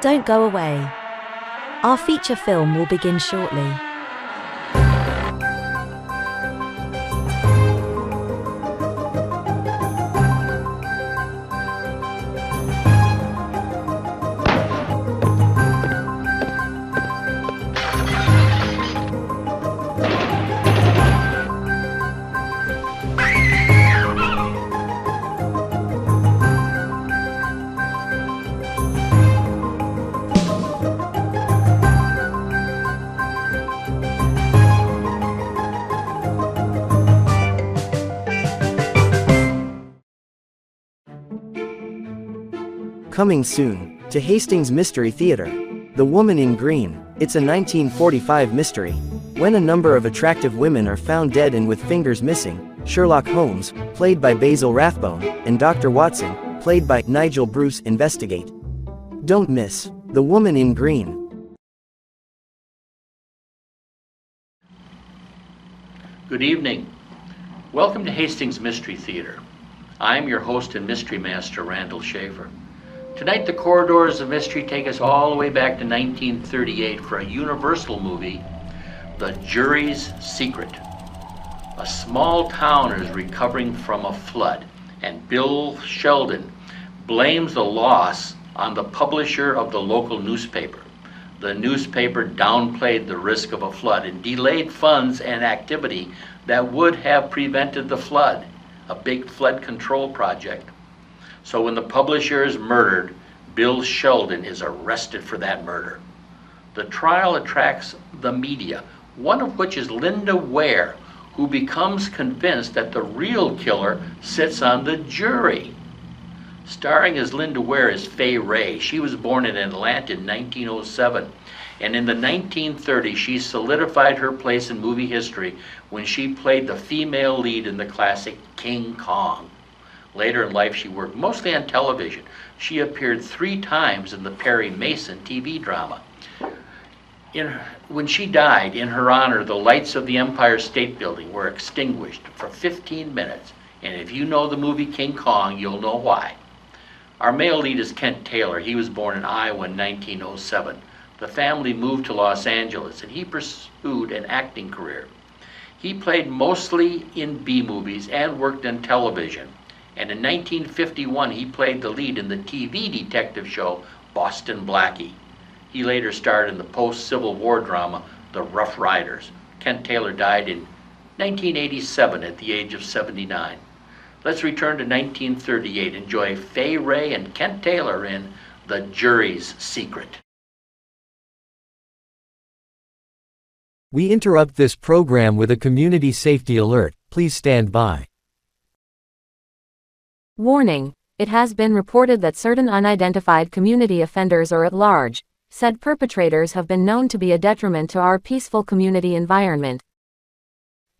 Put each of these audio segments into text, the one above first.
Don't go away. Our feature film will begin shortly. Coming soon, to Hastings Mystery Theater. The Woman in Green. It's a 1945 mystery. When a number of attractive women are found dead and with fingers missing, Sherlock Holmes, played by Basil Rathbone, and Dr. Watson, played by Nigel Bruce, investigate. Don't miss The Woman in Green. Good evening. Welcome to Hastings Mystery Theater. I'm your host and mystery master, Randall Schaefer. Tonight, the corridors of mystery take us all the way back to 1938 for a Universal movie, The Jury's Secret. A small town is recovering from a flood, and Bill Sheldon blames the loss on the publisher of the local newspaper. The newspaper downplayed the risk of a flood and delayed funds and activity that would have prevented the flood, a big flood control project. So when the publisher is murdered, Bill Sheldon is arrested for that murder. The trial attracts the media, one of which is Linda Ware, who becomes convinced that the real killer sits on the jury. Starring as Linda Ware is Fay Wray. She was born in Atlanta in 1907, and in the 1930s she solidified her place in movie history when she played the female lead in the classic King Kong. Later in life, she worked mostly on television. She appeared 3 times in the Perry Mason TV drama. When she died, in her honor, the lights of the Empire State Building were extinguished for 15 minutes. And if you know the movie King Kong, you'll know why. Our male lead is Kent Taylor. He was born in Iowa in 1907. The family moved to Los Angeles, and he pursued an acting career. He played mostly in B-movies and worked on television. And in 1951, he played the lead in the TV detective show Boston Blackie. He later starred in the post-Civil War drama The Rough Riders. Kent Taylor died in 1987 at the age of 79. Let's return to 1938. Enjoy Fay Wray and Kent Taylor in The Jury's Secret. We interrupt this program with a community safety alert. Please stand by. Warning, it has been reported that certain unidentified community offenders are at large. Said perpetrators have been known to be a detriment to our peaceful community environment.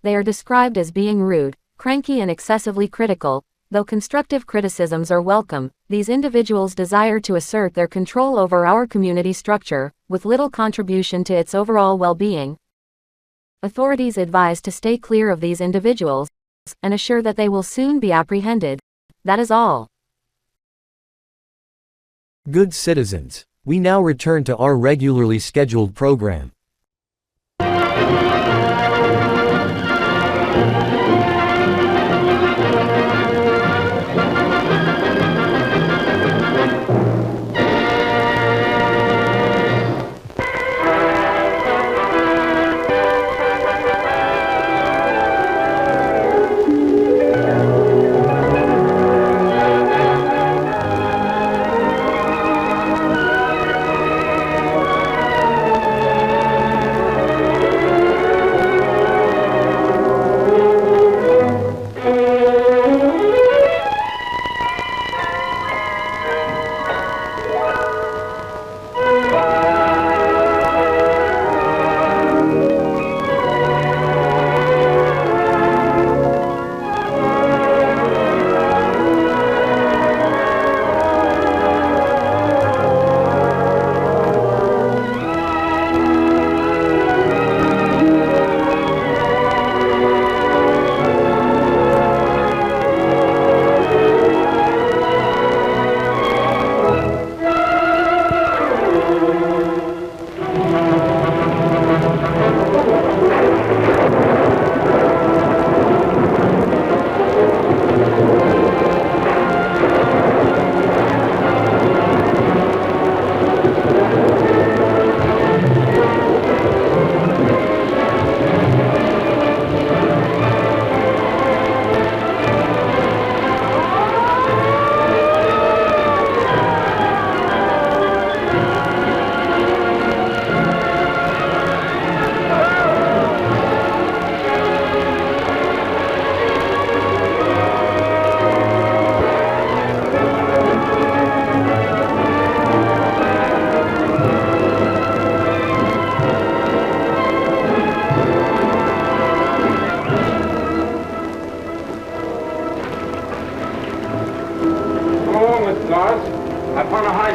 They are described as being rude, cranky and excessively critical. Though constructive criticisms are welcome, these individuals desire to assert their control over our community structure, with little contribution to its overall well-being. Authorities advise to stay clear of these individuals, and assure that they will soon be apprehended. That is all. Good citizens, we now return to our regularly scheduled program.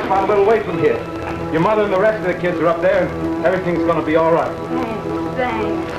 nice spot a little way from here. Your mother and the rest of the kids are up there, and everything's gonna be all right. Thanks.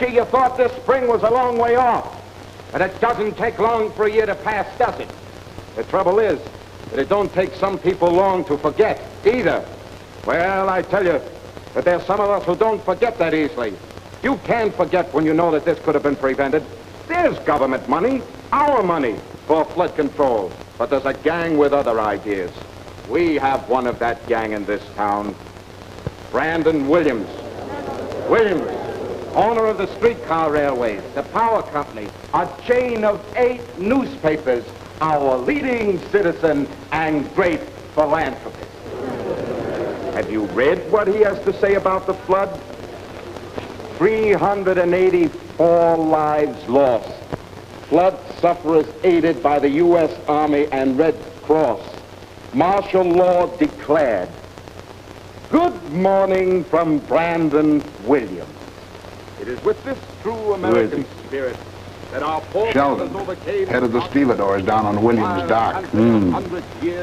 You thought this spring was a long way off, and it doesn't take long for a year to pass, does it? The trouble is that it don't take some people long to forget either. Well, I tell you that there's some of us who don't forget that easily. You can't forget when you know that this could have been prevented. There's government money, our money, for flood control, but there's a gang with other ideas. We have one of that gang in this town, Brandon Williams. Williams, owner of the streetcar railways, the power company, a chain of 8 newspapers, our leading citizen and great philanthropist. Have you read what he has to say about the flood? 384 lives lost. Flood sufferers aided by the U.S. Army and Red Cross. Martial law declared. Good morning from Brandon Williams. It is with this true American spirit that our Sheldon, head of the stevedores down on Williams Dock.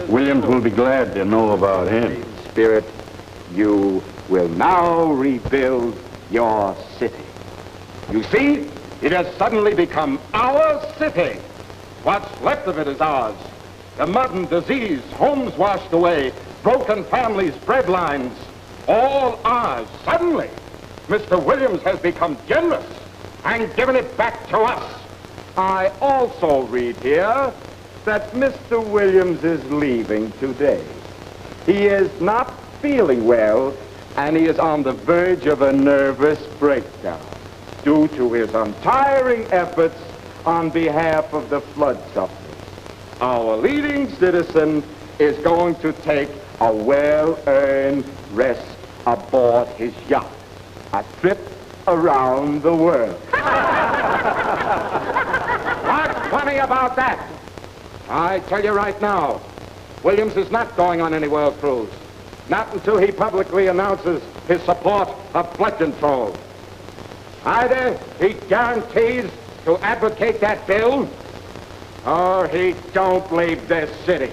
Williams will be glad to know about him. Spirit, you will now rebuild your city. You see, it has suddenly become our city. What's left of it is ours. The mud and disease, homes washed away, broken families, bread lines, all ours. Suddenly, Mr. Williams has become generous and given it back to us. I also read here that Mr. Williams is leaving today. He is not feeling well, and he is on the verge of a nervous breakdown due to his untiring efforts on behalf of the flood sufferers. Our leading citizen is going to take a well-earned rest aboard his yacht. A trip around the world. What's funny about that? I tell you right now, Williams is not going on any world cruise. Not until he publicly announces his support of flood control. Either he guarantees to advocate that bill, or he don't leave this city.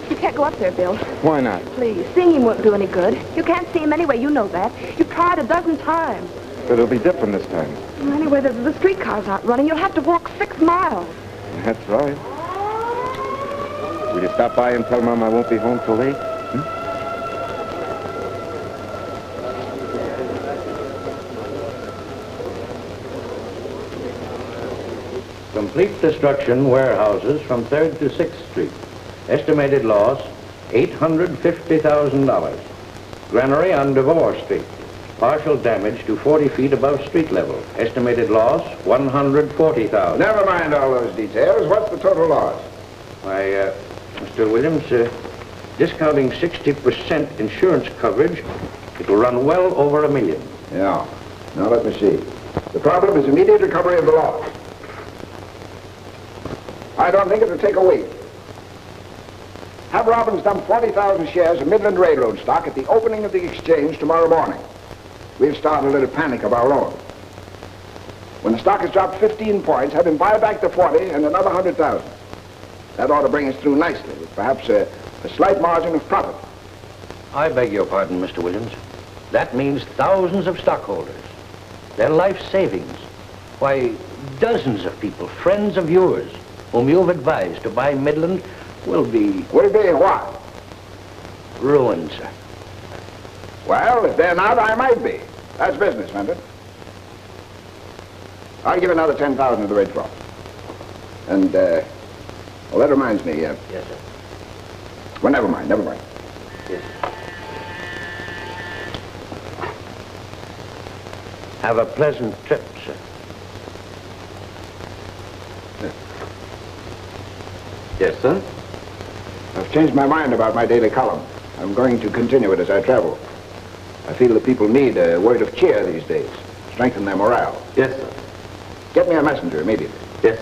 You can't go up there, Bill. Why not? Please. Seeing him won't do any good. You can't see him anyway. You know that. You've tried a dozen times. But it'll be different this time. Well, anyway, the streetcars aren't running. You'll have to walk 6 miles. That's right. Will you stop by and tell Mom I won't be home till late? Complete destruction warehouses from 3rd to 6th Street. Estimated loss, $850,000. Granary on Devore Street. Partial damage to 40 feet above street level. Estimated loss, $140,000. Never mind all those details. What's the total loss? Why, Mr. Williams, discounting 60% insurance coverage, it'll run well over $1 million. Yeah. Now let me see. The problem is immediate recovery of the loss. I don't think it'll take a week. Have Robbins dump 40,000 shares of Midland Railroad stock at the opening of the exchange tomorrow morning. We've started a little panic of our own. When the stock has dropped 15 points, have him buy back the 40 and another 100,000. That ought to bring us through nicely, with perhaps a slight margin of profit. I beg your pardon, Mr. Williams. That means thousands of stockholders. Their life savings. Why, dozens of people, friends of yours, whom you've advised to buy Midland will be... Will be what? ruined, sir. Well, if they're not, I might be. That's business, Fenton. I'll give another 10,000 to the Red Cross. And, well, that reminds me, Yes, sir. Well, never mind. Yes. Have a pleasant trip, sir. Yes, sir? I've changed my mind about my daily column. I'm going to continue it as I travel. I feel that people need a word of cheer these days. Strengthen their morale. Yes, sir. Get me a messenger immediately. Yes.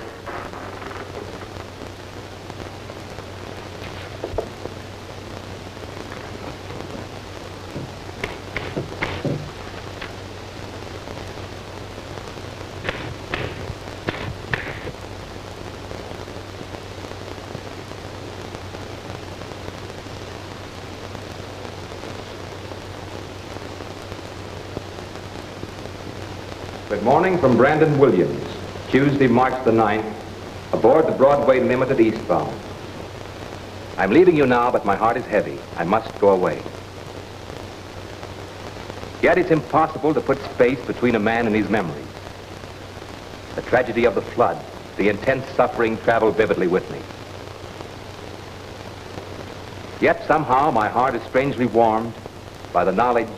Good morning from Brandon Williams, Tuesday, March the 9th, aboard the Broadway Limited eastbound. I'm leaving you now, but my heart is heavy. I must go away. Yet it's impossible to put space between a man and his memories. The tragedy of the flood, the intense suffering travel vividly with me. Yet somehow my heart is strangely warmed by the knowledge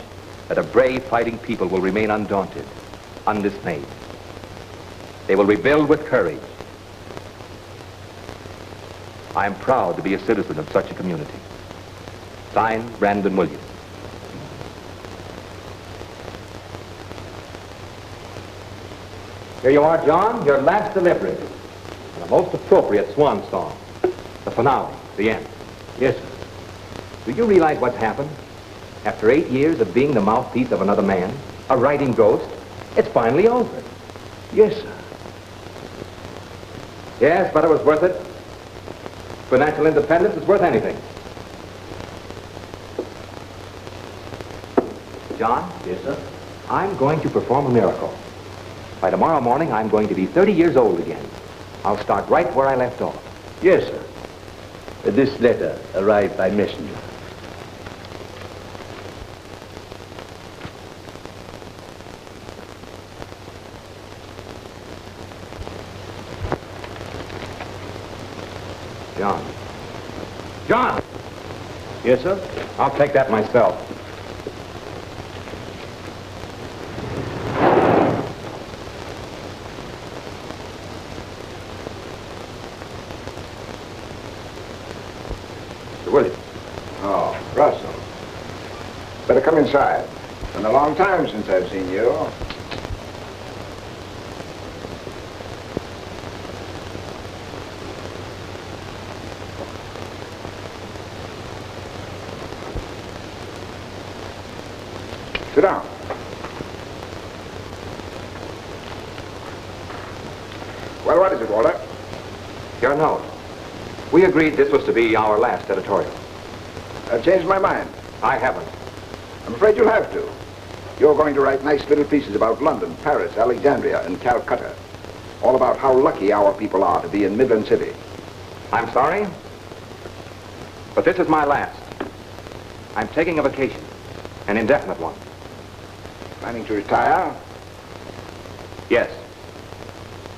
that a brave fighting people will remain undaunted, undismayed. They will rebuild with courage. I am proud to be a citizen of such a community. Signed, Brandon Williams. Here you are, John, your last delivery. And a most appropriate swan song. The finale, the end. Yes, sir. Do you realize what's happened? After 8 years of being the mouthpiece of another man, a writing ghost, it's finally over. Yes, sir. Yes, but it was worth it. Financial independence is worth anything. John? Yes, sir. I'm going to perform a miracle. By tomorrow morning, I'm going to be 30 years old again. I'll start right where I left off. Yes, sir. This letter arrived by messenger. John. John! Yes, sir? I'll take that myself. Mr. Williams. Oh, Russell. Better come inside. It's been a long time since I've seen you. Sit down. Well, what is it, Walter? Your note. We agreed this was to be our last editorial. I've changed my mind. I haven't. I'm afraid you'll have to. You're going to write nice little pieces about London, Paris, Alexandria, and Calcutta. All about how lucky our people are to be in Midland City. I'm sorry, but this is my last. I'm taking a vacation, an indefinite one. Planning to retire? Yes,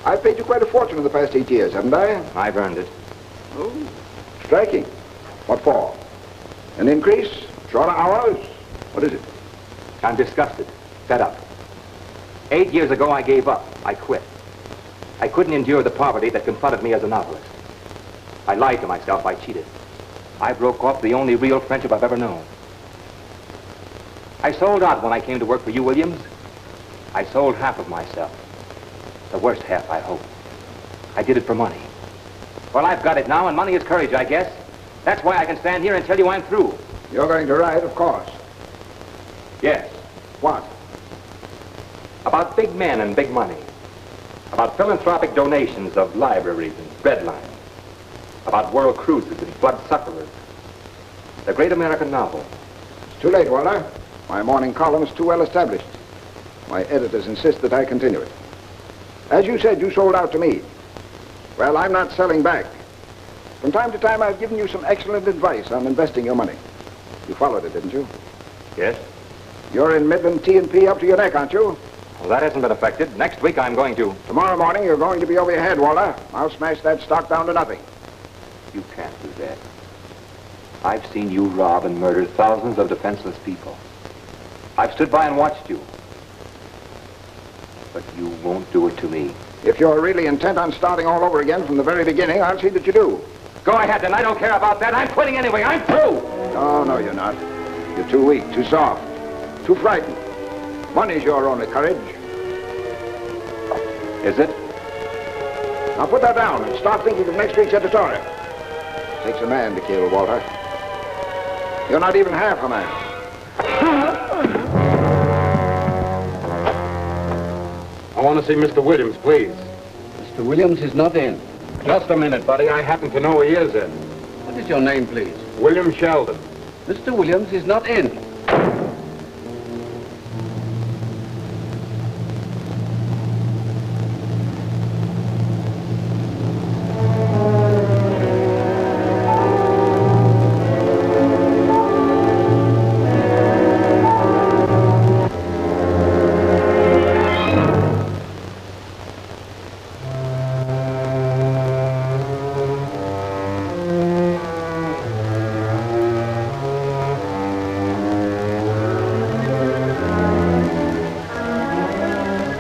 I've paid you quite a fortune in the past 8 years, haven't I? I've earned it. Oh, striking. What for? An increase? Shorter hours? What is it? I'm disgusted, fed up. 8 years ago, I gave up. I quit. I couldn't endure the poverty that confronted me as a novelist. I lied to myself. I cheated. I broke off the only real friendship I've ever known. I sold out when I came to work for you, Williams. I sold half of myself. The worst half, I hope. I did it for money. Well, I've got it now, and money is courage, I guess. That's why I can stand here and tell you I'm through. You're going to write, of course. Yes. What? About big men and big money. About philanthropic donations of libraries and bread lines. About world cruises and flood sufferers. The great American novel. It's too late, Walter. My morning column is too well established. My editors insist that I continue it. As you said, you sold out to me. Well, I'm not selling back. From time to time, I've given you some excellent advice on investing your money. You followed it, didn't you? Yes? You're in Midland T&P up to your neck, aren't you? Well, that hasn't been affected. Next week, I'm going to... Tomorrow morning, you're going to be over your head, Walter. I'll smash that stock down to nothing. You can't do that. I've seen you rob and murder thousands of defenseless people. I've stood by and watched you. But you won't do it to me. If you're really intent on starting all over again from the very beginning, I'll see that you do. Go ahead, then. I don't care about that. I'm quitting anyway. I'm through. No, you're not. You're too weak, too soft, too frightened. Money's your only courage. Is it? Now put that down and start thinking of next week's editorial. It takes a man to kill, Walter. You're not even half a man. I want to see Mr. Williams, please. Mr. Williams is not in. Just a minute, buddy. I happen to know he is in. What is your name, please? William Sheldon. Mr. Williams is not in.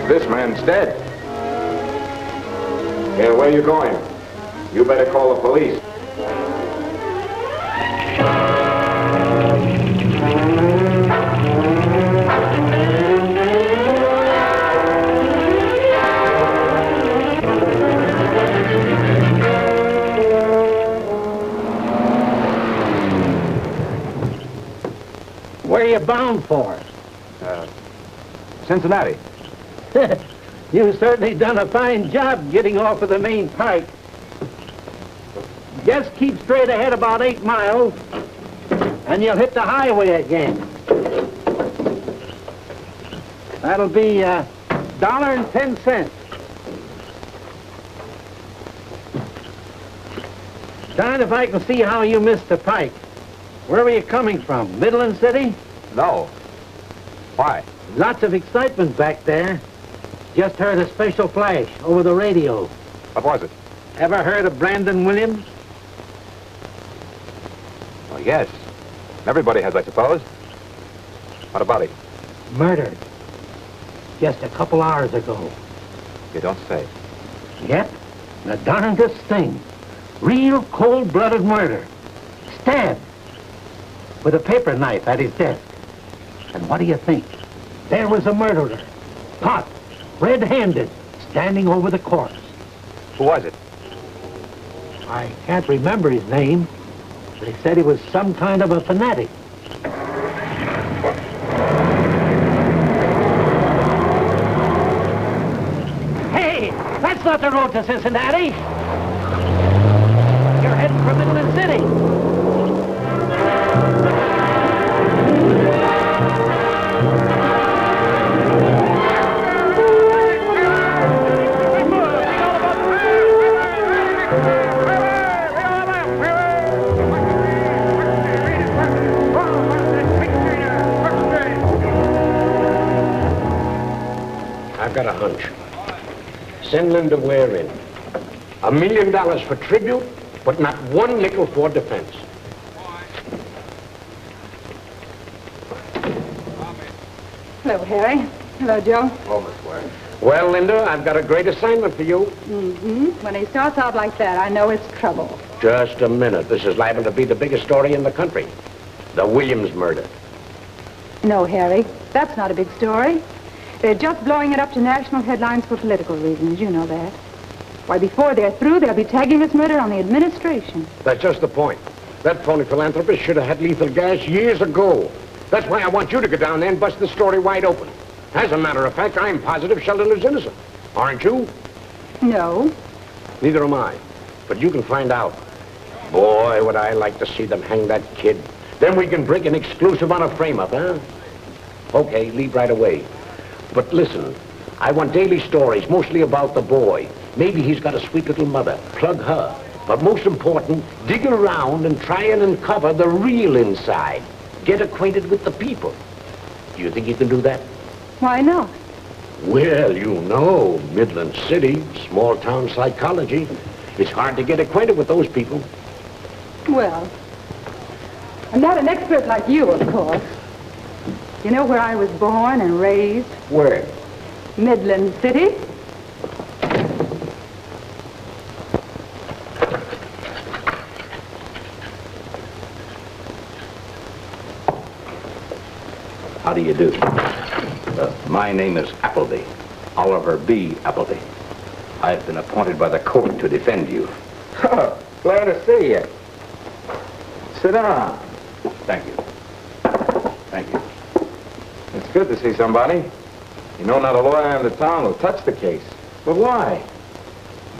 This man's dead. Yeah, where are you going? You better call the police. Where are you bound for? Cincinnati. You've certainly done a fine job getting off of the main pike. Just keep straight ahead about 8 miles, and you'll hit the highway again. That'll be $1.10. Darn if I can see how you missed the pike. Where were you coming from? Midland City? No. Why? Lots of excitement back there. Just heard a special flash over the radio. What was it? Ever heard of Brandon Williams? Well, yes. Everybody has, I suppose. What about him? Murdered. Just a couple hours ago. You don't say. Yep. The darndest thing. Real cold-blooded murder. Stabbed. With a paper knife at his desk. And what do you think? There was a murderer. Caught. Red-handed. Standing over the corpse. Who was it? I can't remember his name. They said he was some kind of a fanatic. Hey, that's not the road to Cincinnati. You're heading for Midland City. I've got a hunch. Send Linda Ware in. $1 million for tribute, but not one nickel for defense. Hello, Harry. Hello, Joe. Oh, Miss Ware. Well, Linda, I've got a great assignment for you. Mm-hmm. When he starts out like that, I know it's trouble. Just a minute. This is liable to be the biggest story in the country. The Williams murder. No, Harry. That's not a big story. They're just blowing it up to national headlines for political reasons. You know that. Why, before they're through, they'll be tagging this murder on the administration. That's just the point. That phony philanthropist should have had lethal gas years ago. That's why I want you to go down there and bust the story wide open. As a matter of fact, I'm positive Sheldon is innocent. Aren't you? No. Neither am I. But you can find out. Boy, would I like to see them hang that kid. Then we can break an exclusive on a frame-up, huh? Okay, leave right away. But listen, I want daily stories, mostly about the boy. Maybe he's got a sweet little mother. Plug her. But most important, dig around and try and uncover the real inside. Get acquainted with the people. Do you think you can do that? Why not? Well, you know, Midland City, small-town psychology. It's hard to get acquainted with those people. Well, I'm not an expert like you, of course. You know where I was born and raised? Where? Midland City. How do you do? My name is Appleby, Oliver B. Appleby. I've been appointed by the court to defend you. Oh, glad to see you. Sit down. Thank you. Thank you. It's good to see somebody. You know, not a lawyer in the town will touch the case. But why?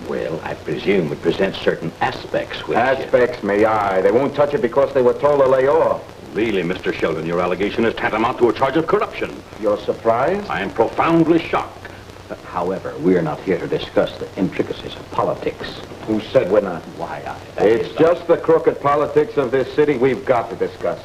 Well, I presume it presents certain aspects which... Aspects, may I. They won't touch it because they were told to lay off. Really, Mr. Sheldon, your allegation is tantamount to a charge of corruption. You're surprised? I am profoundly shocked. However, we're not here to discuss the intricacies of politics. Who said we're not? Why, It's just the crooked politics of this city we've got to discuss.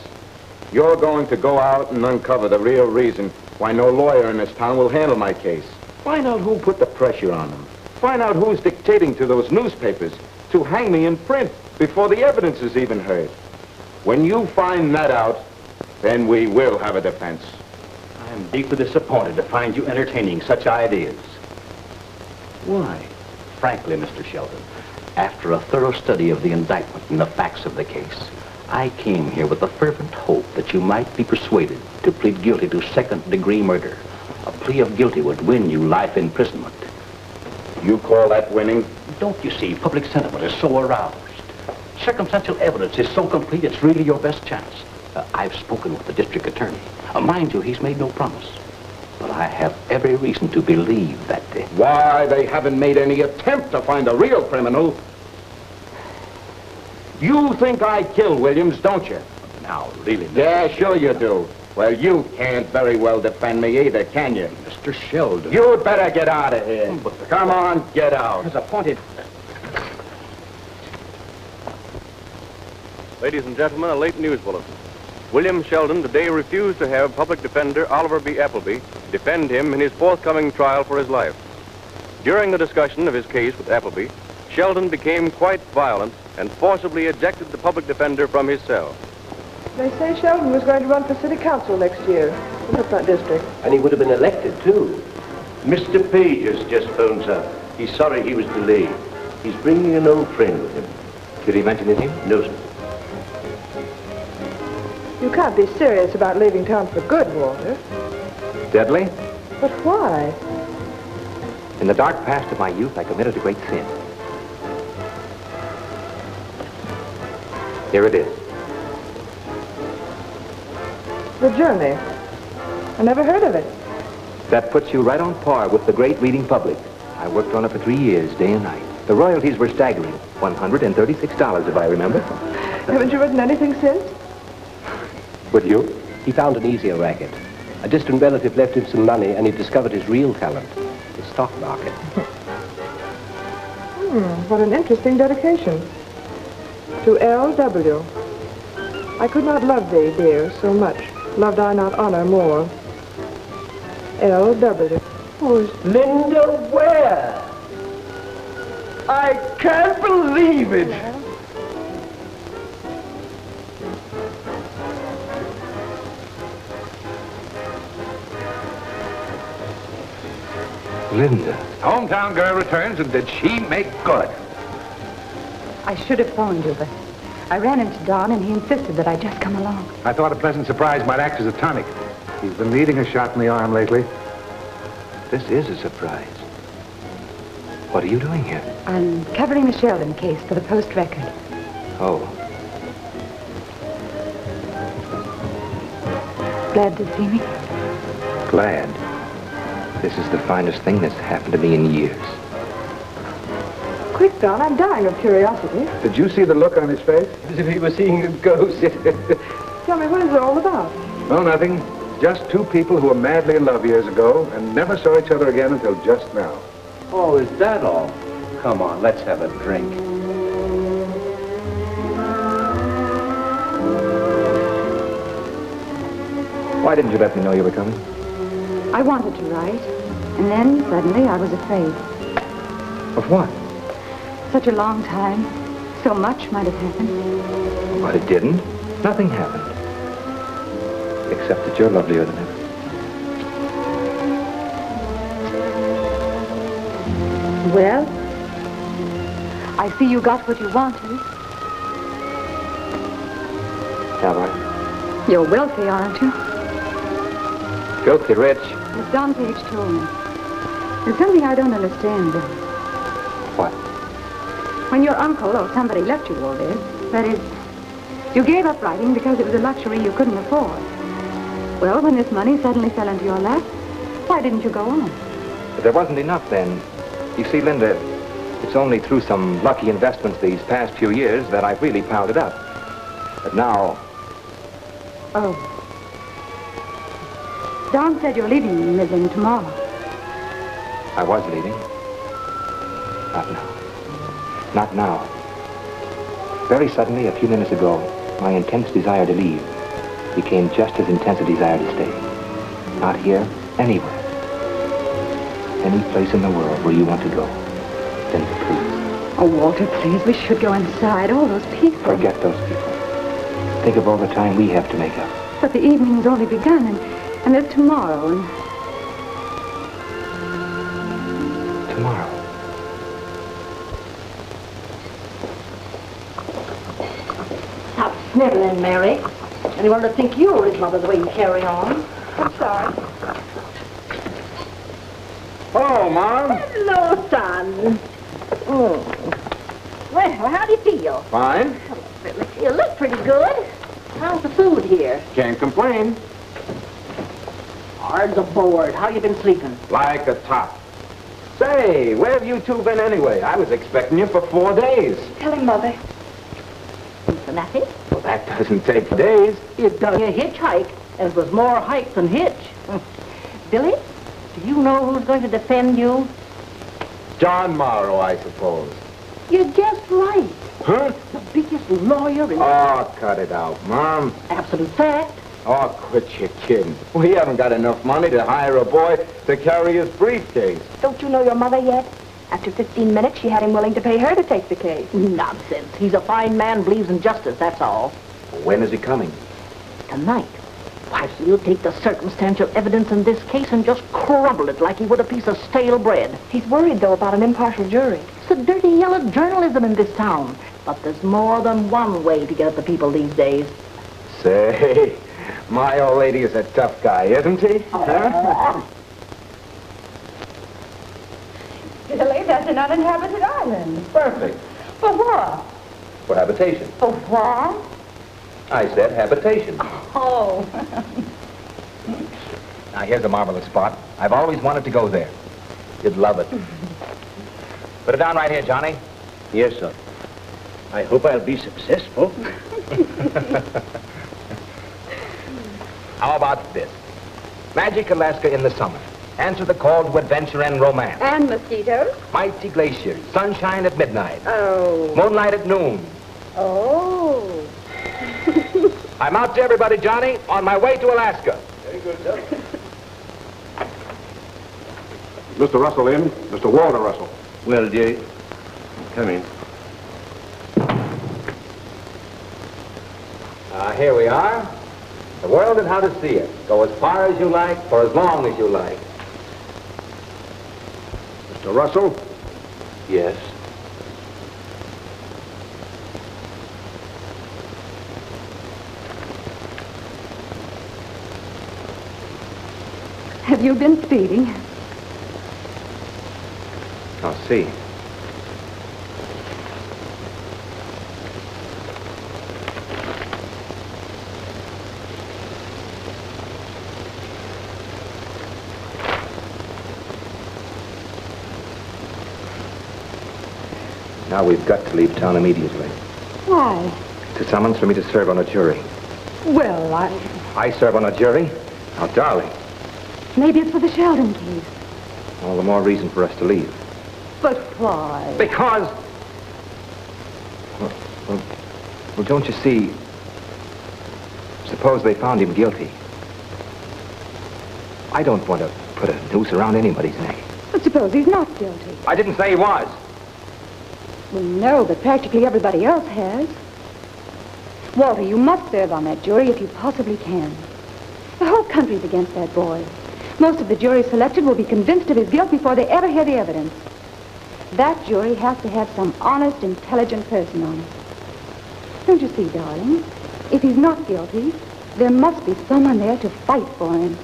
You're going to go out and uncover the real reason why no lawyer in this town will handle my case. Find out who put the pressure on them. Find out who's dictating to those newspapers to hang me in print before the evidence is even heard. When you find that out, then we will have a defense. I am deeply disappointed to find you entertaining such ideas. Why? Frankly, Mr. Sheldon, after a thorough study of the indictment and the facts of the case, I came here with the fervent hope that you might be persuaded to plead guilty to second-degree murder. A plea of guilty would win you life imprisonment. You call that winning? Don't you see, public sentiment is so aroused. Circumstantial evidence is so complete, it's really your best chance. I've spoken with the district attorney. Mind you, he's made no promise. But I have every reason to believe that... Why, they haven't made any attempt to find the real criminal. You think I killed Williams, don't you? Now, really, Mr. Yeah, sure you do. Well, you can't very well defend me either, can you? Mr. Sheldon. You'd better get out of here. Come on, get out. As appointed... Ladies and gentlemen, a late news bulletin. William Sheldon today refused to have public defender Oliver B. Appleby defend him in his forthcoming trial for his life. During the discussion of his case with Appleby, Sheldon became quite violent and forcibly ejected the public defender from his cell. They say Sheldon was going to run for city council next year. What's that district? And he would have been elected, too. Mr. Page has just phoned up. He's sorry he was delayed. He's bringing an old friend with him. Did he mention his name? No, sir. You can't be serious about leaving town for good, Walter. Deadly? But why? In the dark past of my youth, I committed a great sin. Here it is. The Journey. I never heard of it. That puts you right on par with the great reading public. I worked on it for 3 years, day and night. The royalties were staggering. $136, if I remember. Haven't you written anything since? Would you? He found an easier racket. A distant relative left him some money, and he discovered his real talent, the stock market. What an interesting dedication. To L.W. I could not love thee, dear, so much. Loved I not honor more. L.W. Who's Linda Ware? I can't believe it. Linda. Hometown girl returns, and did she make good? I should have phoned you, but I ran into Don, and he insisted that I just come along. I thought a pleasant surprise might act as a tonic. He's been needing a shot in the arm lately. This is a surprise. What are you doing here? I'm covering the Sheldon case for the Post Record. Oh. Glad to see me? Glad. This is the finest thing that's happened to me in years. Quick, Don, I'm dying of curiosity. Did you see the look on his face? As if he were seeing a ghost. Tell me, what is it all about? No, nothing. Just two people who were madly in love years ago and never saw each other again until just now. Oh, is that all? come on, let's have a drink. Why didn't you let me know you were coming? I wanted to write, and then suddenly I was afraid. Of what? Such a long time. So much might have happened. But it didn't. Nothing happened. Except that you're lovelier than ever. Well, I see you got what you wanted. Have I? You're wealthy, aren't you? Filthy rich. Miss Don Page told me. There's something I don't understand. What? When your uncle or somebody left you all this, that is, you gave up writing because it was a luxury you couldn't afford. Well, when this money suddenly fell into your lap, why didn't you go on? But there wasn't enough then. You see, Linda, it's only through some lucky investments these past few years that I've really piled it up. But now... Oh. Don said you're leaving Midland tomorrow. I was leaving. Not now. Not now. Very suddenly, a few minutes ago, my intense desire to leave became just as intense a desire to stay. Not here, anywhere. Any place in the world where you want to go. Linda, please. Oh, Walter, please, we should go inside. All those people. Forget those people. Think of all the time we have to make up. But the evening's only begun, and there's tomorrow, and... Tomorrow. Stop sniveling, Mary. Anyone would think you were his mother the way you carry on. I'm sorry. Hello, Mom. Hello, son. Well, how do you feel? Fine. You look pretty good. How's the food here? Can't complain. Hard as a board. How you been sleeping? Like a top. Say, where have you two been anyway? I was expecting you for 4 days. Tell him, Mother. Cincinnati? Well, that doesn't take days. You done a hitchhike, and it was more hike than hitch. Billy, do you know who's going to defend you? John Morrow, I suppose. You're just right. Huh? The biggest lawyer in... Oh, cut it out, Mom. Absolute fact. Oh, quit your kidding. We haven't got enough money to hire a boy to carry his briefcase. Don't you know your mother yet? After 15 minutes, she had him willing to pay her to take the case. Nonsense. He's a fine man, believes in justice, that's all. When is he coming? Tonight. Why, he'll take the circumstantial evidence in this case and just crumble it like he would a piece of stale bread. He's worried, though, about an impartial jury. It's the dirty yellow journalism in this town. But there's more than one way to get at the people these days. Say, my old lady is a tough guy, isn't he? Huh? Billy, that's an uninhabited island. Perfect. For what? For habitation. For what? I said habitation. Oh. Now, here's a marvelous spot. I've always wanted to go there. You'd love it. Put it down right here, Johnny. Yes, sir. I hope I'll be successful. How about this? Magic Alaska in the summer. Answer the call to adventure and romance. And mosquitoes? Mighty glaciers. Sunshine at midnight. Oh. Moonlight at noon. Oh. I'm out to everybody, Johnny, on my way to Alaska. Very good, sir. Mr. Russell in? Mr. Walter Russell. Well, dear, come in. Here we are. The world and how to see it. Go as far as you like, for as long as you like. Mr. Russell? Yes. Have you been speeding? I'll see. Now we've got to leave town immediately. Why? To summons for me to serve on a jury. Well, I serve on a jury? Oh, darling. maybe it's for the Sheldon case. All the more reason for us to leave. But why? Because... Well, don't you see? Suppose they found him guilty. I don't want to put a noose around anybody's neck. But suppose he's not guilty. I didn't say he was. Well, no, but practically everybody else has. Walter, you must serve on that jury if you possibly can. The whole country's against that boy. Most of the jury selected will be convinced of his guilt before they ever hear the evidence. That jury has to have some honest, intelligent person on it. Don't you see, darling? If he's not guilty, there must be someone there to fight for him.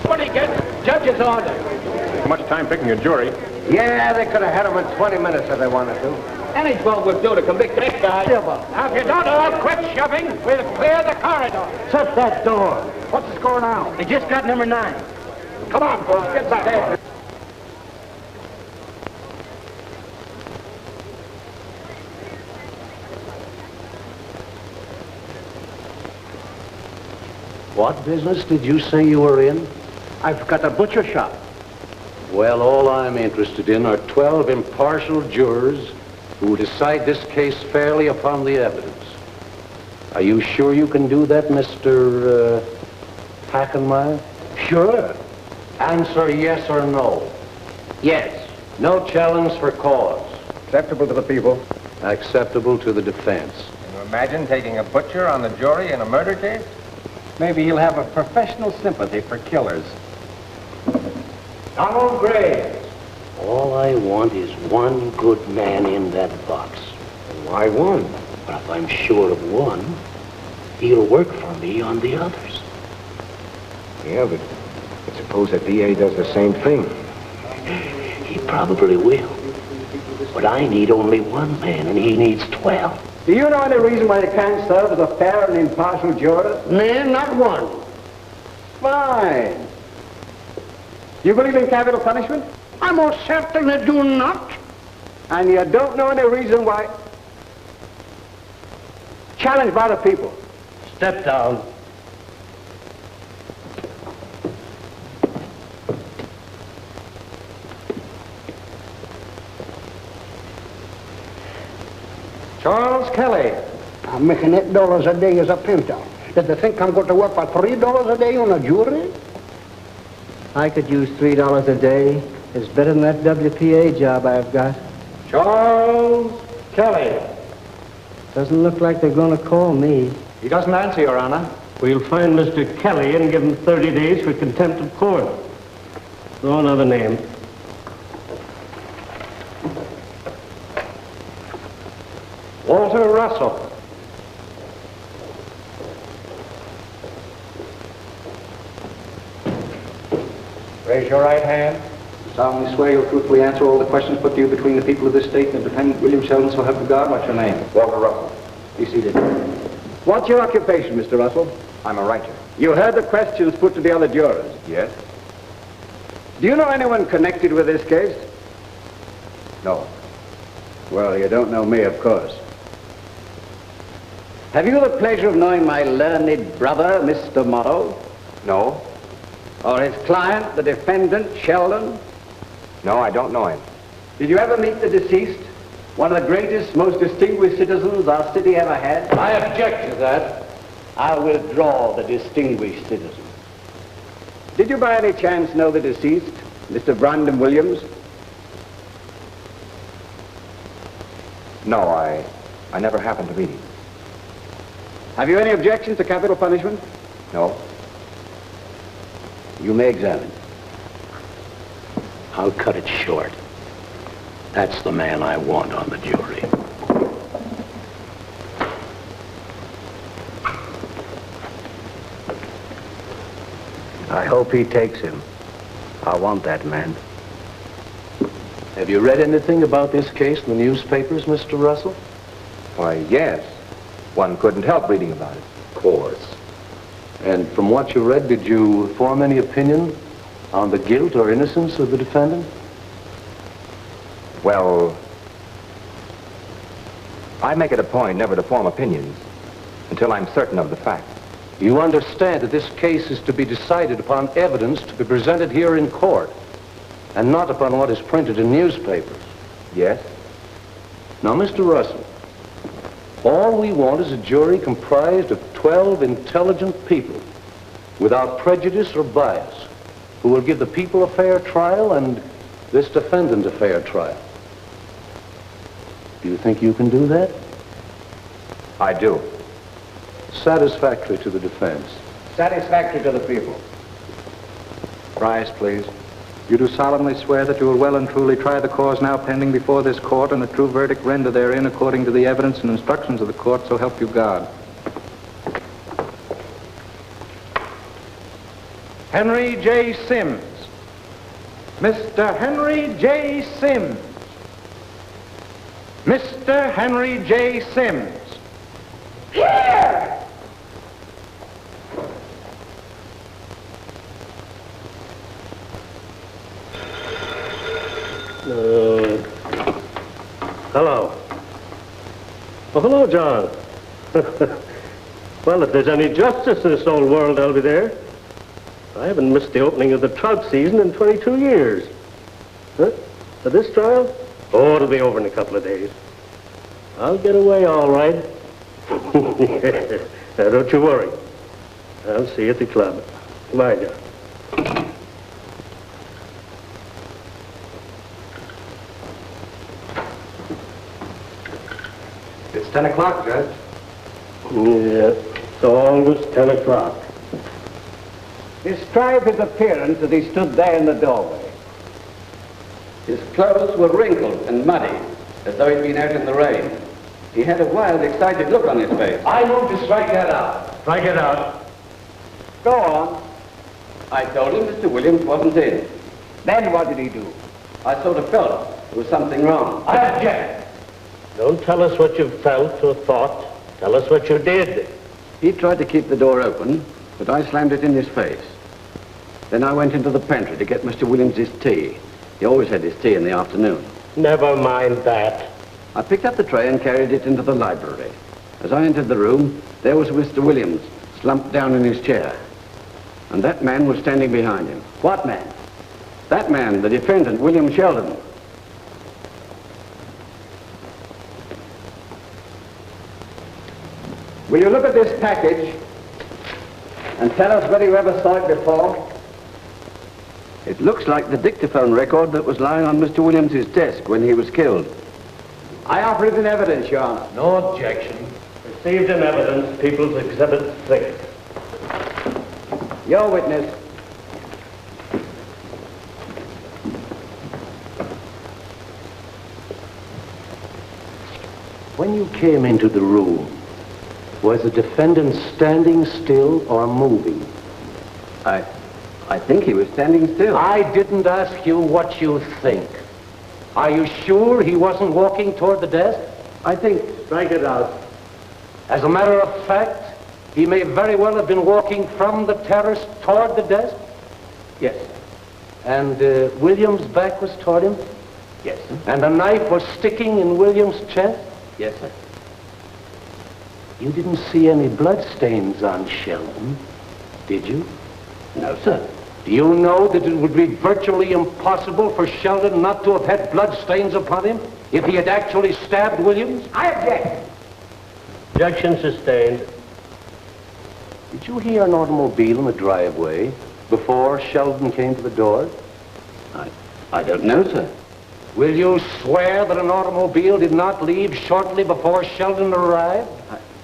What do you get? Judge's order. Too much time picking a jury. Yeah, they could have had him in 20 minutes if they wanted to. Any 12 would do to convict that guy. Now, if you don't all quit shoving, we'll clear the corridor. Shut that door. What's the score now? They just got number 9. Come on, folks, get back there. What business did you say you were in? I've got a butcher shop. Well, all I'm interested in are 12 impartial jurors who will decide this case fairly upon the evidence. Are you sure you can do that, Mr. Hackenmeyer? Sure. Answer yes or no. Yes. No challenge for cause. Acceptable to the people. Acceptable to the defense. Can you imagine taking a butcher on the jury in a murder case? Maybe he'll have a professional sympathy for killers. Donald Gray. All I want is one good man in that box. Why one? But if I'm sure of one, he'll work for me on the others. Yeah, but suppose the DA does the same thing. He probably will. But I need only one man, and he needs 12. Do you know any reason why you can't serve as a fair and impartial juror? No, not one. Fine. You believe in capital punishment? I most certainly do not. And you don't know any reason why? Challenged by the people. Step down. Charles Kelly. I'm making $8 a day as a painter. Did they think I'm going to work for $3 a day on a jury? I could use $3 a day. It's better than that WPA job I've got. Charles Kelly. Doesn't look like they're going to call me. He doesn't answer, Your Honor. We'll find Mr. Kelly and give him 30 days for contempt of court. Throw another name. Walter Russell. Raise your right hand. Solemnly swear you'll truthfully answer all the questions put to you between the people of this state and the defendant William Sheldon, so help you God. What's your name? Walter Russell. Be seated. What's your occupation, Mr. Russell? I'm a writer. You heard the questions put to the other jurors. Yes? Do you know anyone connected with this case? No. Well, you don't know me, of course. Have you the pleasure of knowing my learned brother, Mr. Morrow? No. Or his client, the defendant, Sheldon? No, I don't know him. Did you ever meet the deceased? One of the greatest, most distinguished citizens our city ever had? I object to that. I withdraw the distinguished citizen. Did you by any chance know the deceased, Mr. Brandon Williams? No, I never happened to meet him. Have you any objections to capital punishment? No. You may examine. I'll cut it short. That's the man I want on the jury. I hope he takes him. I want that man. Have you read anything about this case in the newspapers, Mr. Russell? Why, yes. One couldn't help reading about it. Of course. And from what you read, did you form any opinion on the guilt or innocence of the defendant? Well, I make it a point never to form opinions until I'm certain of the fact. You understand that this case is to be decided upon evidence to be presented here in court, and not upon what is printed in newspapers. Yes? Now, Mr. Russell, all we want is a jury comprised of 12 intelligent people, without prejudice or bias, who will give the people a fair trial and this defendant a fair trial. Do you think you can do that? I do. Satisfactory to the defense. Satisfactory to the people. Rise, please. You do solemnly swear that you will well and truly try the cause now pending before this court and a true verdict render therein according to the evidence and instructions of the court, so help you God. Henry J. Sims. Mr. Henry J. Sims. Mr. Henry J. Sims. Here! Hello. Oh, hello, John. Well, if there's any justice in this old world, I'll be there. I haven't missed the opening of the trout season in 22 years. Huh? For this trial? Oh, it'll be over in a couple of days. I'll get away all right. Now, don't you worry. I'll see you at the club. Goodbye, John. It's 10 o'clock, Judge. Yeah, it's always 10 o'clock. Describe his appearance as he stood there in the doorway. His clothes were wrinkled and muddy, as though he'd been out in the rain. He had a wild, excited look on his face. I move to strike that out. Strike it out. Go on. I told him Mr. Williams wasn't in. Then what did he do? I sort of felt there was something wrong. I object. Don't tell us what you felt or thought. Tell us what you did. He tried to keep the door open, but I slammed it in his face. Then I went into the pantry to get Mr. Williams his tea. He always had his tea in the afternoon. Never mind that. I picked up the tray and carried it into the library. As I entered the room, there was Mr. Williams, slumped down in his chair. And that man was standing behind him. What man? That man, the defendant, William Sheldon. Will you look at this package and tell us whether you ever saw it before? It looks like the dictaphone record that was lying on Mr. Williams's desk when he was killed. I offer it in evidence, Your Honor. No objection. Received in evidence, People's Exhibit 6. Your witness. When you came into the room, was the defendant standing still or moving? I think he was standing still. I didn't ask you what you think. Are you sure he wasn't walking toward the desk? I think... Strike it out. As a matter of fact, he may very well have been walking from the terrace toward the desk? Yes. And Williams' back was toward him? Yes, sir. And a knife was sticking in Williams' chest? Yes, sir. You didn't see any blood stains on Sheldon, did you? No, sir. Do you know that it would be virtually impossible for Sheldon not to have had blood stains upon him if he had actually stabbed Williams? I object. Objection sustained. Did you hear an automobile in the driveway before Sheldon came to the door? I don't know, sir. Will you swear that an automobile did not leave shortly before Sheldon arrived?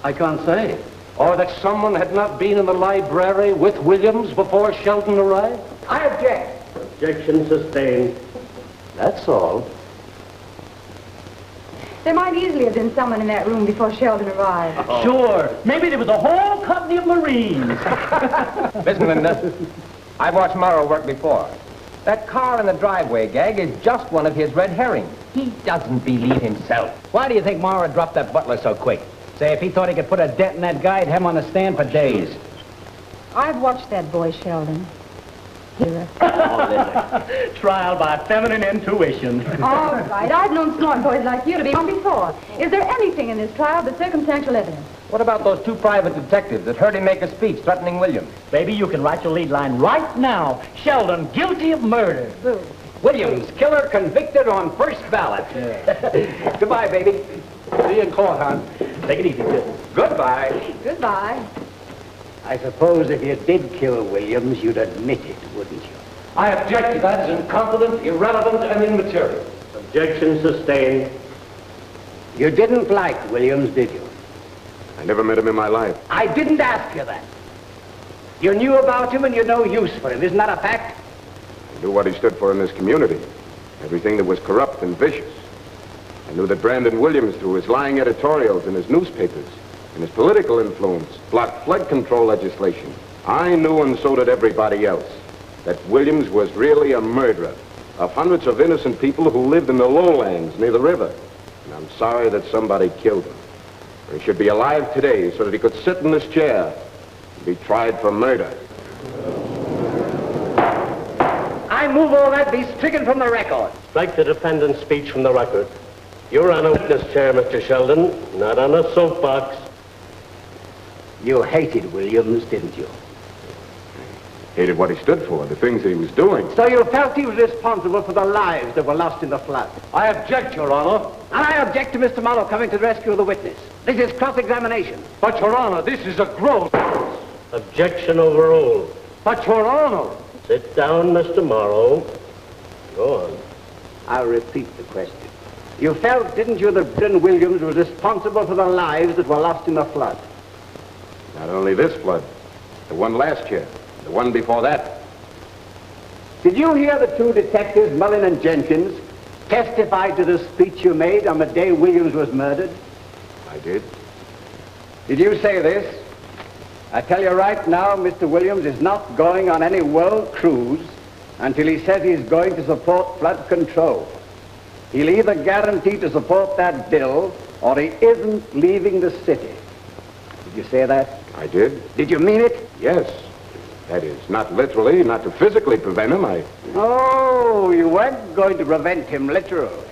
I can't say. Or that someone had not been in the library with Williams before Sheldon arrived? I object. Objection sustained. That's all. There might easily have been someone in that room before Sheldon arrived. Oh. Sure. Maybe there was a whole company of Marines. Miss Melinda, I've watched Morrow work before. That car in the driveway gag is just one of his red herrings. He doesn't believe himself. Why do you think Morrow dropped that butler so quick? Say, if he thought he could put a dent in that guy, he'd have him on the stand for days. I've watched that boy, Sheldon. Here. Trial by feminine intuition. All right. I've known smart boys like you to be wrong before. Is there anything in this trial but circumstantial evidence? What about those two private detectives that heard him make a speech threatening Williams? Baby, you can write your lead line right now. Sheldon, guilty of murder. Williams, killer convicted on first ballot. Goodbye, baby. See you in court, hon. Take it easy, kid. Goodbye. Goodbye. I suppose if you did kill Williams, you'd admit it, wouldn't you? I object to that as incompetent, irrelevant, and immaterial. Objection sustained. You didn't like Williams, did you? I never met him in my life. I didn't ask you that. You knew about him and you're no use for him. Isn't that a fact? I knew what he stood for in this community. Everything that was corrupt and vicious. I knew that Brandon Williams, through his lying editorials in his newspapers, and his political influence, blocked flood control legislation. I knew, and so did everybody else, that Williams was really a murderer of hundreds of innocent people who lived in the lowlands near the river. And I'm sorry that somebody killed him. He should be alive today so that he could sit in this chair and be tried for murder. I move all that be stricken from the record. Strike the defendant's speech from the record. You're on a witness chair, Mr. Sheldon, not on a soapbox. You hated Williams, didn't you? Hated what he stood for, the things that he was doing. So you felt he was responsible for the lives that were lost in the flood? I object, Your Honor. And I object to Mr. Morrow coming to the rescue of the witness. This is cross-examination. But, Your Honor, this is a gross... Objection overruled. But, Your Honor... Sit down, Mr. Morrow. Go on. I'll repeat the question. You felt, didn't you, that Brandon Williams was responsible for the lives that were lost in the flood? Not only this flood, the one last year, the one before that. Did you hear the two detectives, Mullen and Jenkins, testify to the speech you made on the day Williams was murdered? I did. Did you say this? I tell you right now, Mr. Williams is not going on any world cruise until he says he's going to support flood control. He'll either guarantee to support that bill or he isn't leaving the city. Did you say that? I did. Did you mean it? Yes. That is, not literally, not to physically prevent him. Oh, you weren't going to prevent him literally.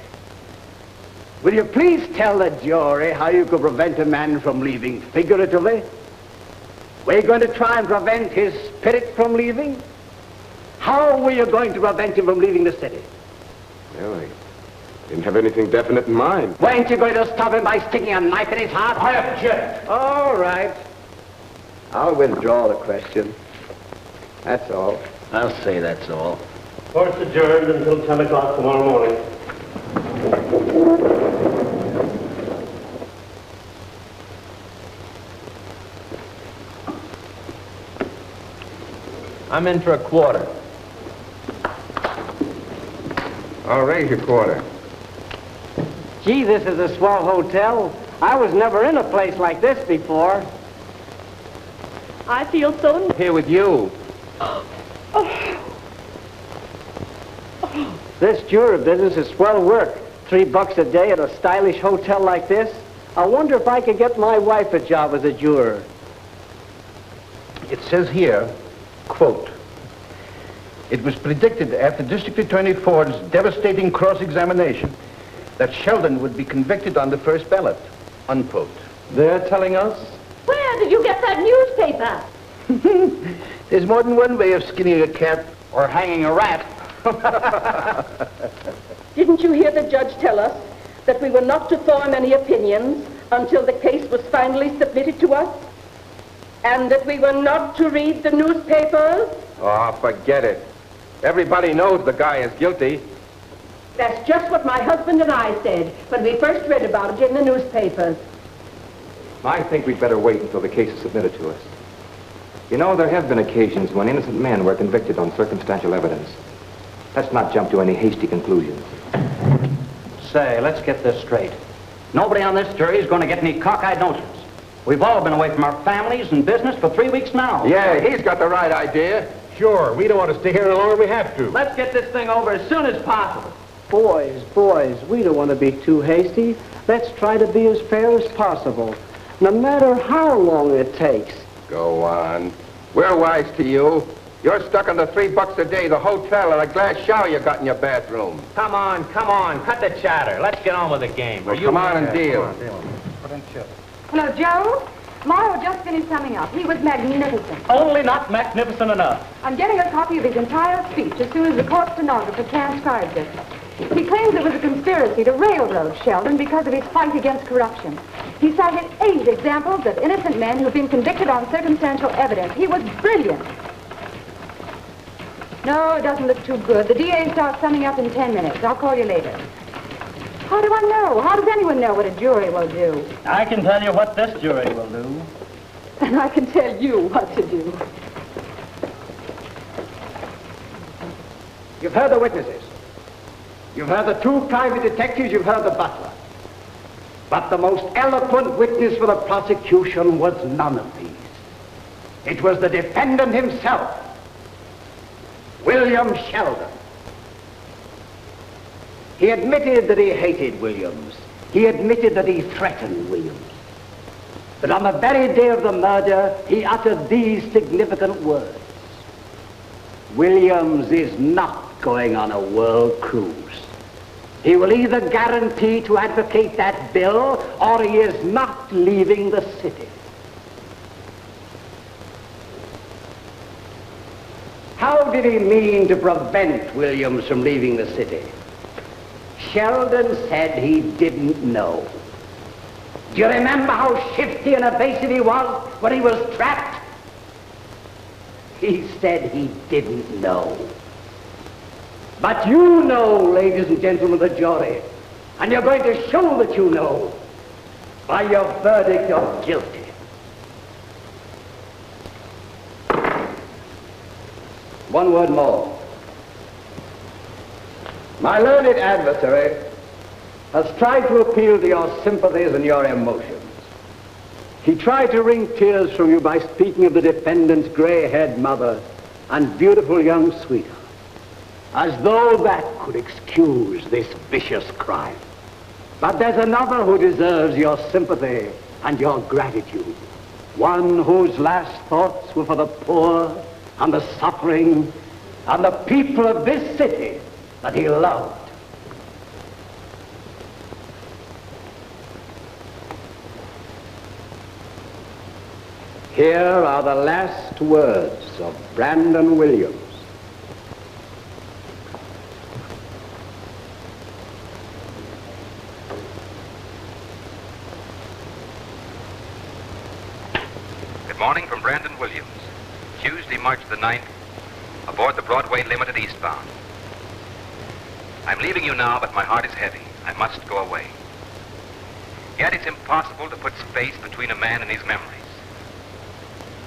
Will you please tell the jury how you could prevent a man from leaving figuratively? Were you going to try and prevent his spirit from leaving? How were you going to prevent him from leaving the city? Well, I didn't have anything definite in mind. Weren't you going to stop him by sticking a knife in his heart? I object. All right. I'll withdraw the question. That's all. I'll say that's all. Court's adjourned until 10 o'clock tomorrow morning. I'm in for a quarter. I'll raise your quarter. Gee, this is a swell hotel. I was never in a place like this before. I feel so... Here with you. This juror business is swell work. $3 a day at a stylish hotel like this. I wonder if I could get my wife a job as a juror. It says here, quote, "It was predicted after District Attorney Ford's devastating cross-examination that Sheldon would be convicted on the first ballot," unquote. They're telling us? Where did you get that newspaper? There's more than one way of skinning a cat Or hanging a rat. Didn't you hear the judge tell us that we were not to form any opinions until the case was finally submitted to us? And that we were not to read the newspapers? Oh, forget it. Everybody knows the guy is guilty. That's just what my husband and I said when we first read about it in the newspapers. I think we'd better wait until the case is submitted to us. You know, there have been occasions when innocent men were convicted on circumstantial evidence. Let's not jump to any hasty conclusions. Say, let's get this straight. Nobody on this jury is going to get any cockeyed notions. We've all been away from our families and business for 3 weeks now. Yeah, he's got the right idea. Sure, we don't want to stay here any longer than we have to. Let's get this thing over as soon as possible. Boys, we don't want to be too hasty. Let's try to be as fair as possible, no matter how long it takes. Go on. We're wise to you. You're stuck on the $3 a day, the hotel, and a glass shower you got in your bathroom. Come on, cut the chatter. Let's get on with the game. Well, come on and deal. Put in chips. Hello, Joe. Morrow just finished summing up. He was magnificent. Only not magnificent enough. I'm getting a copy of his entire speech as soon as the court stenographer transcribes it. He claims it was a conspiracy to railroad Sheldon because of his fight against corruption. He cited 8 examples of innocent men who've been convicted on circumstantial evidence. He was brilliant. No, it doesn't look too good. The DA starts summing up in 10 minutes. I'll call you later. How do I know? How does anyone know what a jury will do? I can tell you what this jury will do. And I can tell you what to do. You've heard the witnesses. You've heard the 2 private detectives. You've heard the butler. But the most eloquent witness for the prosecution was none of these. It was the defendant himself, William Sheldon. He admitted that he hated Williams. He admitted that he threatened Williams. But on the very day of the murder, he uttered these significant words. Williams is not going on a world cruise. He will either guarantee to advocate that bill, or he is not leaving the city. How did he mean to prevent Williams from leaving the city? Sheldon said he didn't know. Do you remember how shifty and evasive he was when he was trapped? He said he didn't know. But you know, ladies and gentlemen of the jury, and you're going to show that you know by your verdict of guilty. One word more. My learned adversary has tried to appeal to your sympathies and your emotions. He tried to wring tears from you by speaking of the defendant's gray-haired mother and beautiful young sweetheart, as though that could excuse this vicious crime. But there's another who deserves your sympathy and your gratitude. One whose last thoughts were for the poor and the suffering and the people of this city that he loved. Here are the last words of Brandon Williams. Good morning from Brandon Williams. Tuesday, March the 9th, aboard the Broadway Limited eastbound. I'm leaving you now, but my heart is heavy. I must go away. Yet it's impossible to put space between a man and his memories.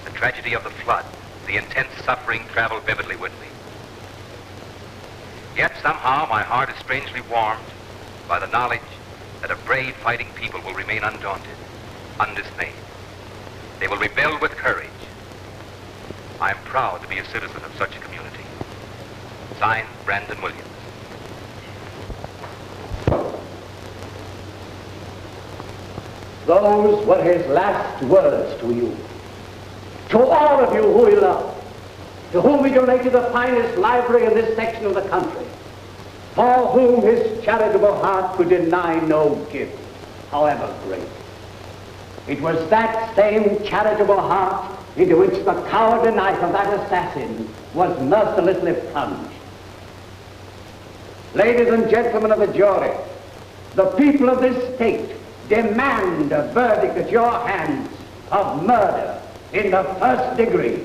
The tragedy of the flood, the intense suffering travel vividly with me. Yet somehow my heart is strangely warmed by the knowledge that a brave fighting people will remain undaunted, undismayed. They will rebuild with courage. I am proud to be a citizen of such a community. Signed, Brandon Williams. Those were his last words to you. To all of you who he loved, to whom he donated the finest library in this section of the country, for whom his charitable heart could deny no gift, however great. It was that same charitable heart into which the cowardly knife of that assassin was mercilessly plunged. Ladies and gentlemen of the jury, the people of this state demand a verdict at your hands of murder in the first degree.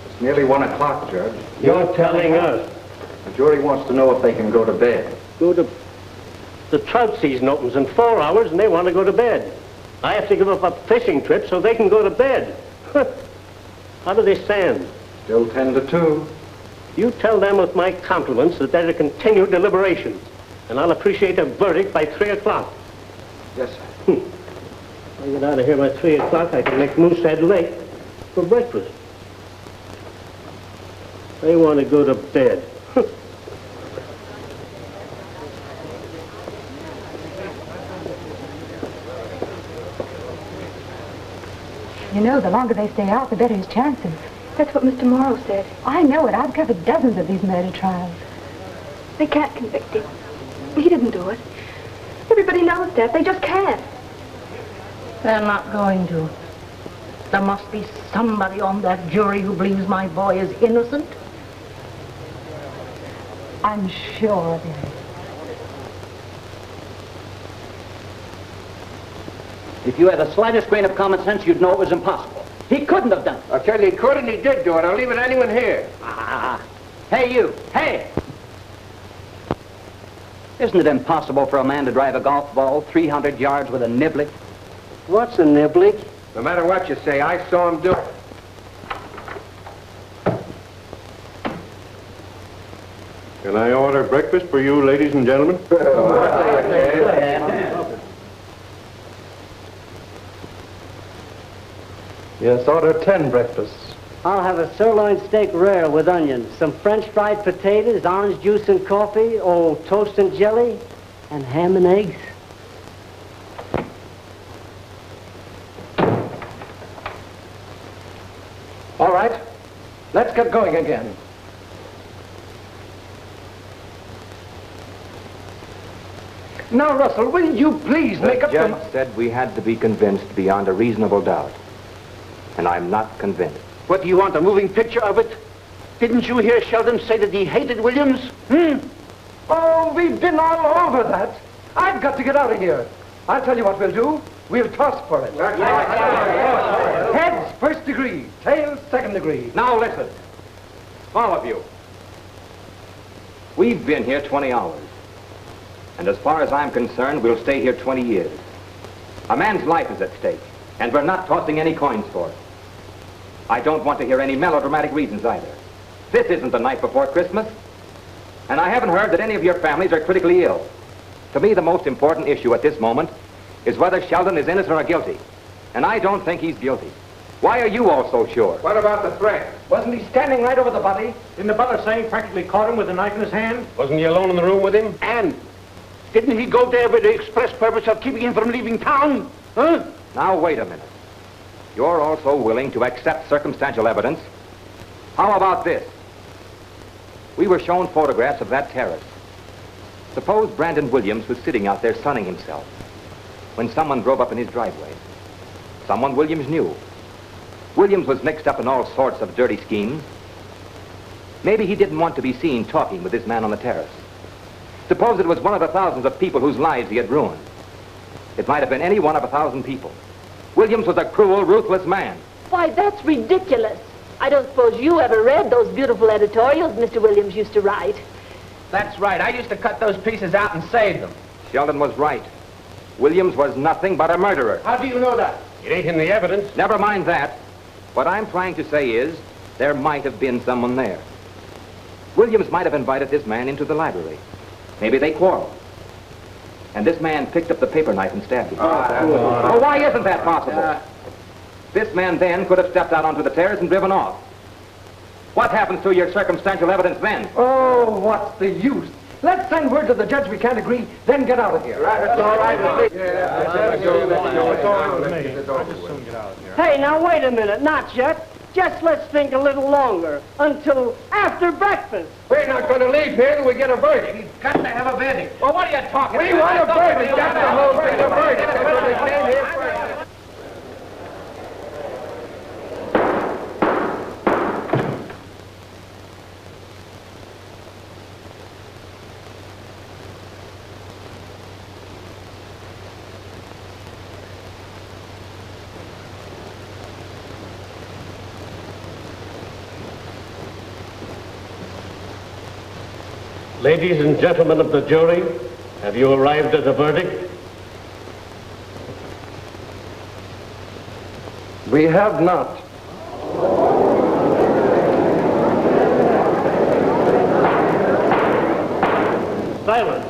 It's nearly 1 o'clock, Judge. You're telling us. The jury wants to know if they can go to bed. Go to... The trout season opens in 4 hours and they want to go to bed. I have to give up a fishing trip so they can go to bed. How do they stand? Still 10 to 2. You tell them with my compliments that they're to continue deliberations, and I'll appreciate a verdict by 3 o'clock. Yes, sir. I get out of here by 3 o'clock, I can make Moosehead Lake for breakfast. They want to go to bed. You know, the longer they stay out, the better his chances. That's what Mr. Morrow said. I know it. I've covered dozens of these murder trials. They can't convict him. He didn't do it. Everybody knows that. They just can't. They're not going to. There must be somebody on that jury who believes my boy is innocent. I'm sure there is. If you had the slightest grain of common sense, you'd know it was impossible. He couldn't have done it. I'll tell you, he could and he did do it. I'll leave it to anyone here. Hey, you. Hey! Isn't it impossible for a man to drive a golf ball 300 yards with a niblick? What's a niblick? No matter what you say, I saw him do it. Can I order breakfast for you, ladies and gentlemen? Yes, order 10 breakfasts. I'll have a sirloin steak rare with onions, some French fried potatoes, orange juice and coffee, toast and jelly, and ham and eggs. All right, let's get going again. Now, Russell, will you please make up The judge said we had to be convinced beyond a reasonable doubt. And I'm not convinced. What do you want, a moving picture of it? Didn't you hear Sheldon say that he hated Williams? Oh, we've been all over that. I've got to get out of here. I'll tell you what we'll do. We'll toss for it. Heads, first degree. Tails, second degree. Now listen, all of you. We've been here 20 hours. And as far as I'm concerned, we'll stay here 20 years. A man's life is at stake, and we're not tossing any coins for it. I don't want to hear any melodramatic reasons either. This isn't the night before Christmas, and I haven't heard that any of your families are critically ill. To me, the most important issue at this moment is whether Sheldon is innocent or guilty, and I don't think he's guilty. Why are you all so sure? What about the threat? Wasn't he standing right over the body? Didn't the butler say he practically caught him with a knife in his hand? Wasn't he alone in the room with him? And didn't he go there with the express purpose of keeping him from leaving town? Huh? Now, wait a minute. You're also willing to accept circumstantial evidence? How about this? We were shown photographs of that terrace. Suppose Brandon Williams was sitting out there sunning himself when someone drove up in his driveway. Someone Williams knew. Williams was mixed up in all sorts of dirty schemes. Maybe he didn't want to be seen talking with this man on the terrace. Suppose it was one of the thousands of people whose lives he had ruined. It might have been any one of 1,000 people. Williams was a cruel, ruthless man. Why, that's ridiculous. I don't suppose you ever read those beautiful editorials Mr. Williams used to write. That's right. I used to cut those pieces out and save them. Sheldon was right. Williams was nothing but a murderer. How do you know that? It ain't in the evidence. Never mind that. What I'm trying to say is, there might have been someone there. Williams might have invited this man into the library. Maybe they quarreled. And this man picked up the paper knife and stabbed him. Oh, why isn't that possible? This man then could have stepped out onto the terrace and driven off. What happens to your circumstantial evidence then? Oh, what's the use? Let's send word to the judge we can't agree, then get out of here. It's all right with me. Hey, now wait a minute, not yet. Just let's think a little longer, until after breakfast. We're not going to leave here till we get a verdict. We've got to have a verdict. Well, what are you talking about? We want a verdict. That's the whole thing, a verdict. That's what we came here for. Ladies and gentlemen of the jury, have you arrived at a verdict? We have not. Silence.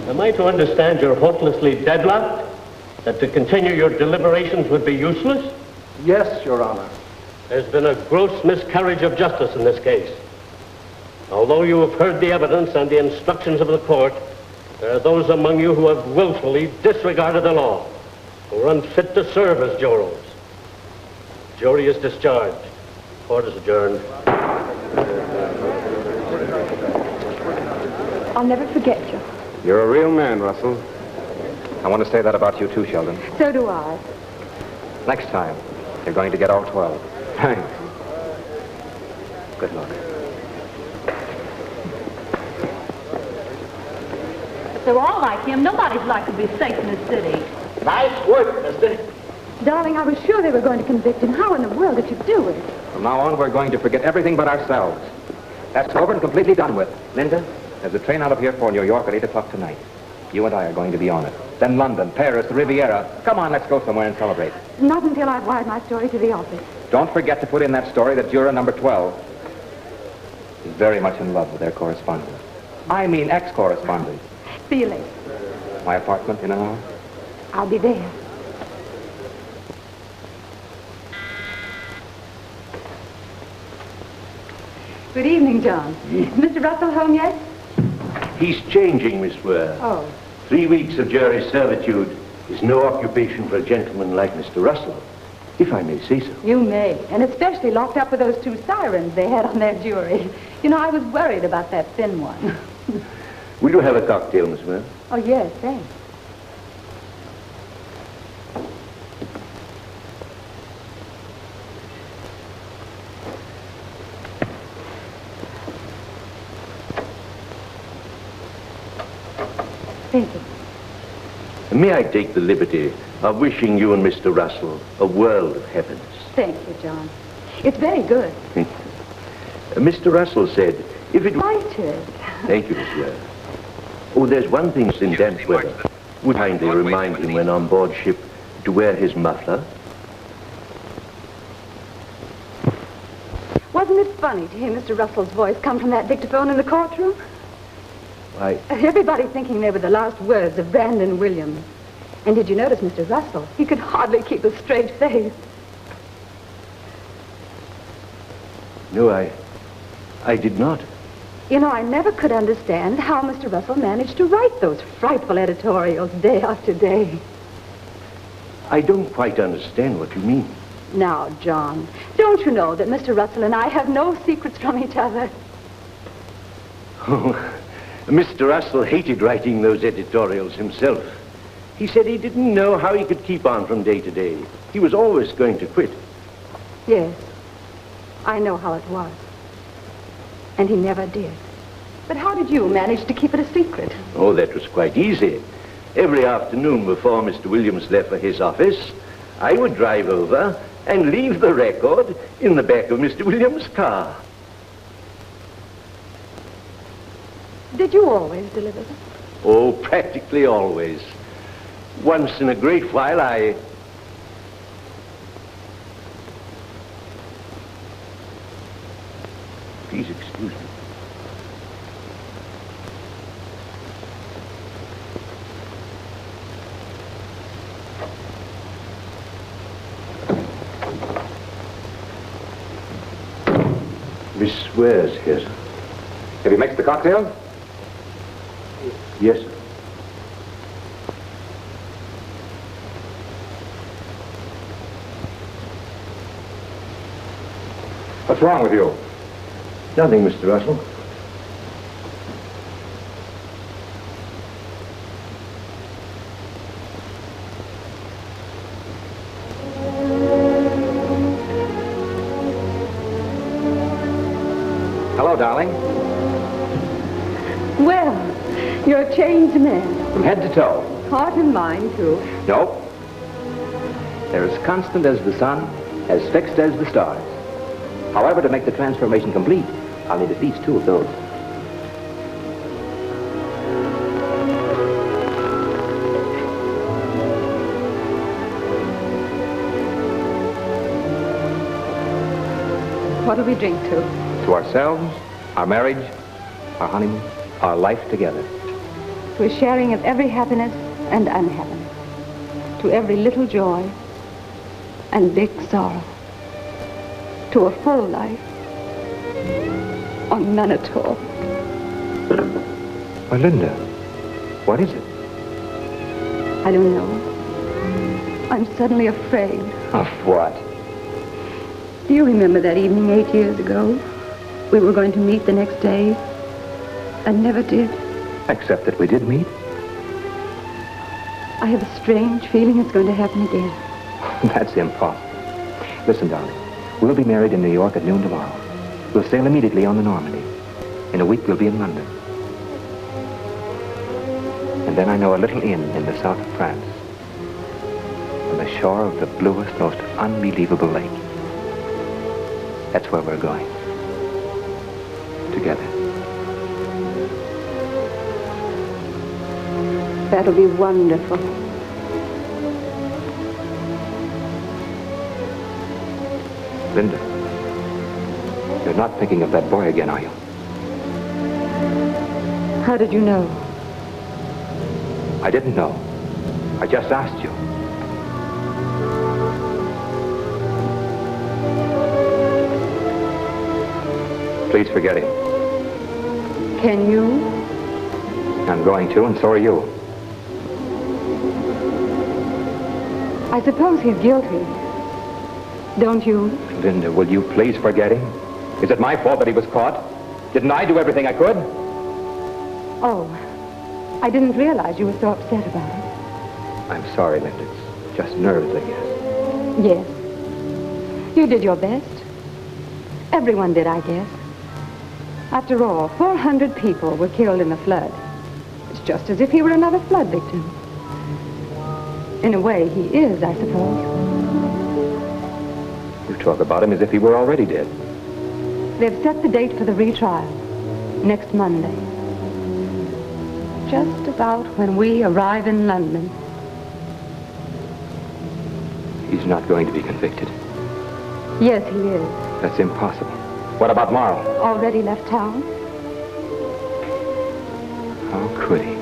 Am I to understand you're hopelessly deadlocked? That to continue your deliberations would be useless? Yes, Your Honor. There's been a gross miscarriage of justice in this case. Although you have heard the evidence and the instructions of the court, there are those among you who have willfully disregarded the law, who are unfit to serve as jurors. Jury is discharged. Court is adjourned. I'll never forget you. You're a real man, Russell. I want to say that about you too, Sheldon. So do I. Next time, you're going to get all 12. Thanks. Good luck. If they're all like him, nobody's likely to be safe in the city. Nice work, mister. Darling, I was sure they were going to convict him. How in the world did you do it? From now on, we're going to forget everything but ourselves. That's over and completely done with. Linda, there's a train out of here for New York at 8 o'clock tonight. You and I are going to be on it. Then London, Paris, the Riviera. Come on, let's go somewhere and celebrate. Not until I've wired my story to the office. Don't forget to put in that story that juror number 12 is very much in love with their correspondent. I mean ex-correspondent. See you later. My apartment in an hour? I'll be there. Good evening, John. Mr. Russell home yet? He's changing, Miss Ware. Oh. 3 weeks of jury servitude is no occupation for a gentleman like Mr. Russell, if I may say so. You may. And especially locked up with those 2 sirens they had on their jury. You know, I was worried about that thin one. Will you have a cocktail, Miss Ware? Oh, yes, thanks. Thank you. May I take the liberty of wishing you and Mr. Russell a world of happiness? Thank you, John. It's very good. Mr. Russell said, if it... Lighted. Thank you, Miss Ware. Oh, there's one thing in damp weather. Would kindly remind him when on board ship to wear his muffler? Wasn't it funny to hear Mr. Russell's voice come from that dictaphone in the courtroom? Why... Everybody thinking they were the last words of Brandon Williams. And did you notice Mr. Russell? He could hardly keep a straight face. No, I did not. You know, I never could understand how Mr. Russell managed to write those frightful editorials day after day. I don't quite understand what you mean. Now, John, don't you know that Mr. Russell and I have no secrets from each other? Oh, Mr. Russell hated writing those editorials himself. He said he didn't know how he could keep on from day to day. He was always going to quit. Yes, I know how it was. And he never did. But how did you manage to keep it a secret? Oh, that was quite easy. Every afternoon before Mr. Williams left for his office, I would drive over and leave the record in the back of Mr. Williams' car. Did you always deliver them? Oh, practically always. Once in a great while, Please excuse me. Miss Ware's here, sir. Have you mixed the cocktail? Yes, sir. What's wrong with you? Nothing, Mr. Russell. Hello, darling. Well, you're a changed man. From head to toe. Heart and mind, too. Nope. They're as constant as the sun, as fixed as the stars. However, to make the transformation complete, I'll need at least 2 of those. What'll we drink to? To ourselves, our marriage, our honeymoon, our life together. To a sharing of every happiness and unhappiness. To every little joy and big sorrow. To a full life. Or none at all. Why, Linda, what is it? I don't know. I'm suddenly afraid. Of what? Do you remember that evening 8 years ago? We were going to meet the next day, and never did. Except that we did meet. I have a strange feeling it's going to happen again. That's impossible. Listen, darling. We'll be married in New York at noon tomorrow. We'll sail immediately on the Normandy. In a week, we'll be in London. And then I know a little inn in the south of France, on the shore of the bluest, most unbelievable lake. That's where we're going. Together. That'll be wonderful. Linda, you're not thinking of that boy again, are you? How did you know? I didn't know. I just asked you. Please forget him. Can you? I'm going to, and so are you. I suppose he's guilty. Don't you? Linda, will you please forget him? Is it my fault that he was caught? Didn't I do everything I could? Oh, I didn't realize you were so upset about it. I'm sorry, Linda. It's just nerves, I guess. Yes. You did your best. Everyone did, I guess. After all, 400 people were killed in the flood. It's just as if he were another flood victim. In a way, he is, I suppose. You talk about him as if he were already dead. They've set the date for the retrial. Next Monday. Just about when we arrive in London. He's not going to be convicted. Yes, he is. That's impossible. What about Marl? Already left town? How could he?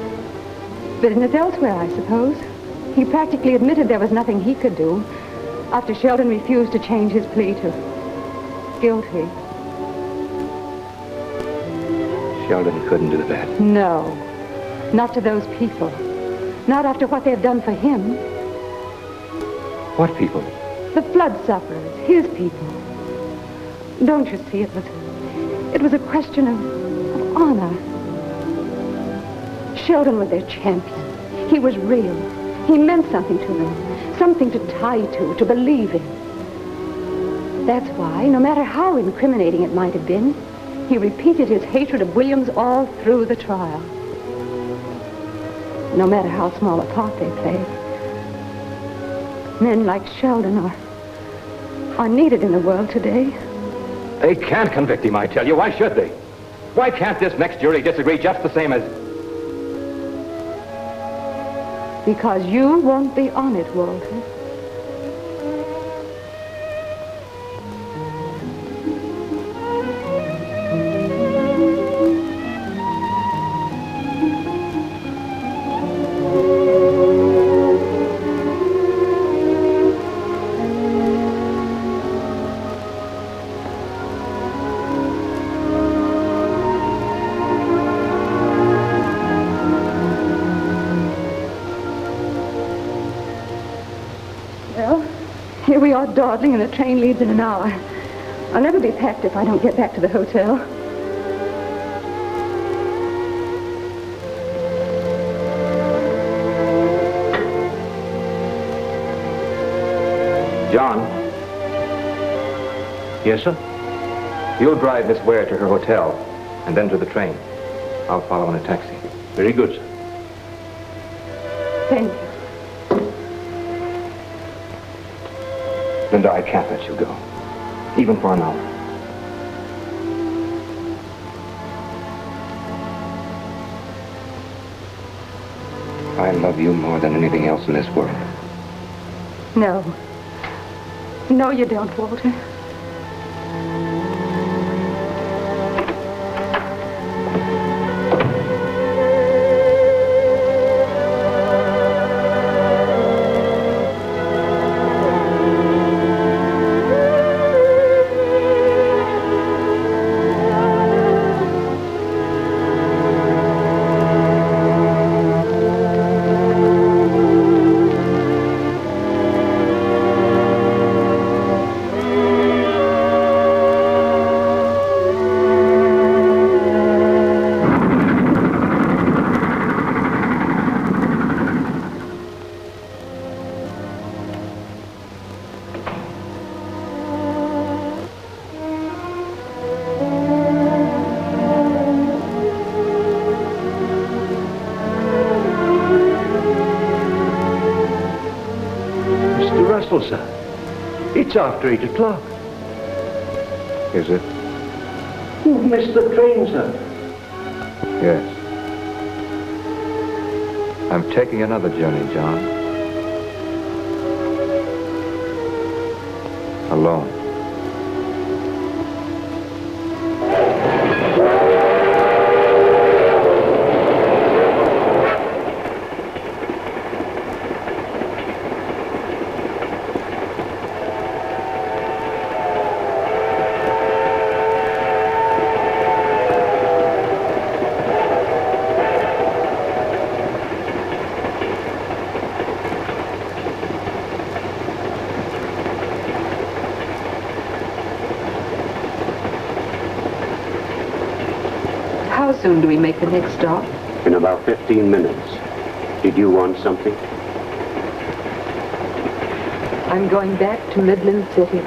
Business elsewhere, I suppose. He practically admitted there was nothing he could do after Sheldon refused to change his plea to guilty. Sheldon couldn't do that. No. Not to those people. Not after what they've done for him. What people? The flood sufferers, his people. Don't you see, it was a question of honor. Sheldon was their champion. He was real. He meant something to them. Something to tie to believe in. That's why, no matter how incriminating it might have been, he repeated his hatred of Williams all through the trial. No matter how small a part they played. Men like Sheldon are needed in the world today. They can't convict him, I tell you. Why should they? Why can't this next jury disagree just the same as... Because you won't be on it, Walter. Here we are dawdling and the train leaves in an hour. I'll never be packed if I don't get back to the hotel. John. Yes, sir? You'll drive Miss Ware to her hotel and then to the train. I'll follow in a taxi. Very good, sir. Thank you. Linda, I can't let you go. Even for an hour. I love you more than anything else in this world. No. No, you don't, Walter. counsel, sir. It's after 8 o'clock. Is it? You've missed the train, sir. Yes. I'm taking another journey, John. Alone. How soon do we make the next stop? In about 15 minutes. Did you want something? I'm going back to Midland City.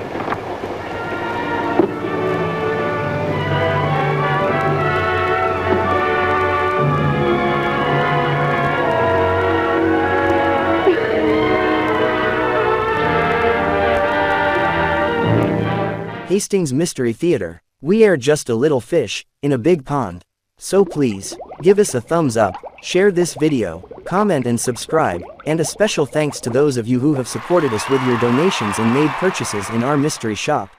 Hastings Mystery Theater. We are just a little fish in a big pond. So please, give us a thumbs up, share this video, comment and subscribe, and a special thanks to those of you who have supported us with your donations and made purchases in our mystery shop.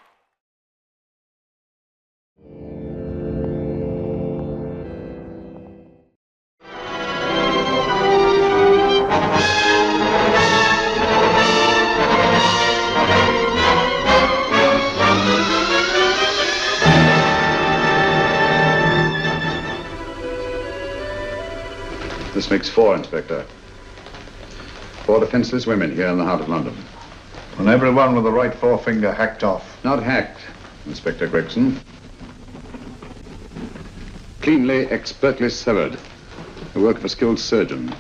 This makes 4, Inspector. 4 defenseless women here in the heart of London. And everyone with the right forefinger hacked off. Not hacked, Inspector Gregson. Cleanly, expertly severed. The work of a skilled surgeon.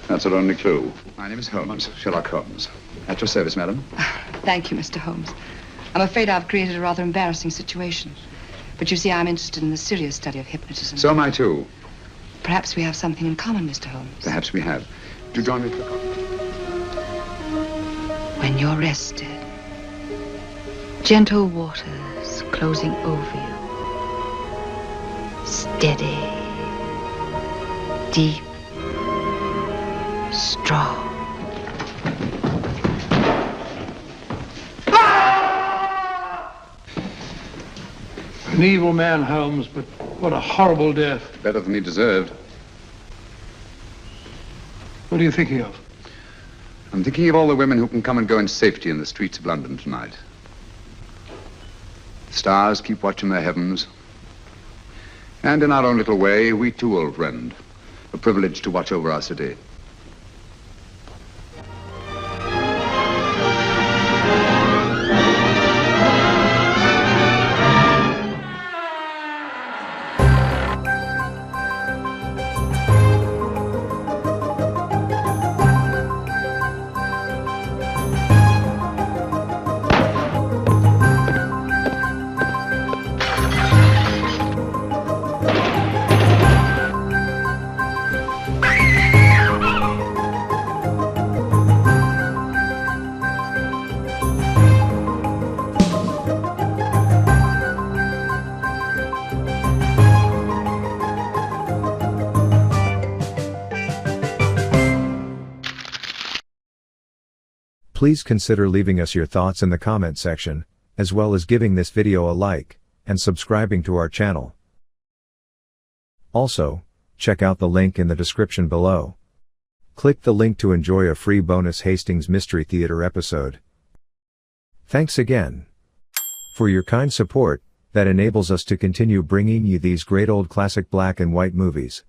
That's our only clue. My name is Holmes, Sherlock Holmes. At your service, madam. Thank you, Mr. Holmes. I'm afraid I've created a rather embarrassing situation. But you see, I'm interested in the serious study of hypnotism. So am I, too. Perhaps we have something in common, Mr. Holmes. Perhaps we have. Do join me for coffee. When you're rested, gentle waters closing over you. Steady, deep, strong. An evil man, Holmes, but what a horrible death. Better than he deserved. What are you thinking of? I'm thinking of all the women who can come and go in safety in the streets of London tonight. The stars keep watch in their heavens. And in our own little way, we too, old friend, are privileged to watch over our city. Please consider leaving us your thoughts in the comment section, as well as giving this video a like, and subscribing to our channel. Also, check out the link in the description below. Click the link to enjoy a free bonus Hastings Mystery Theater episode. Thanks again for your kind support that enables us to continue bringing you these great old classic black and white movies.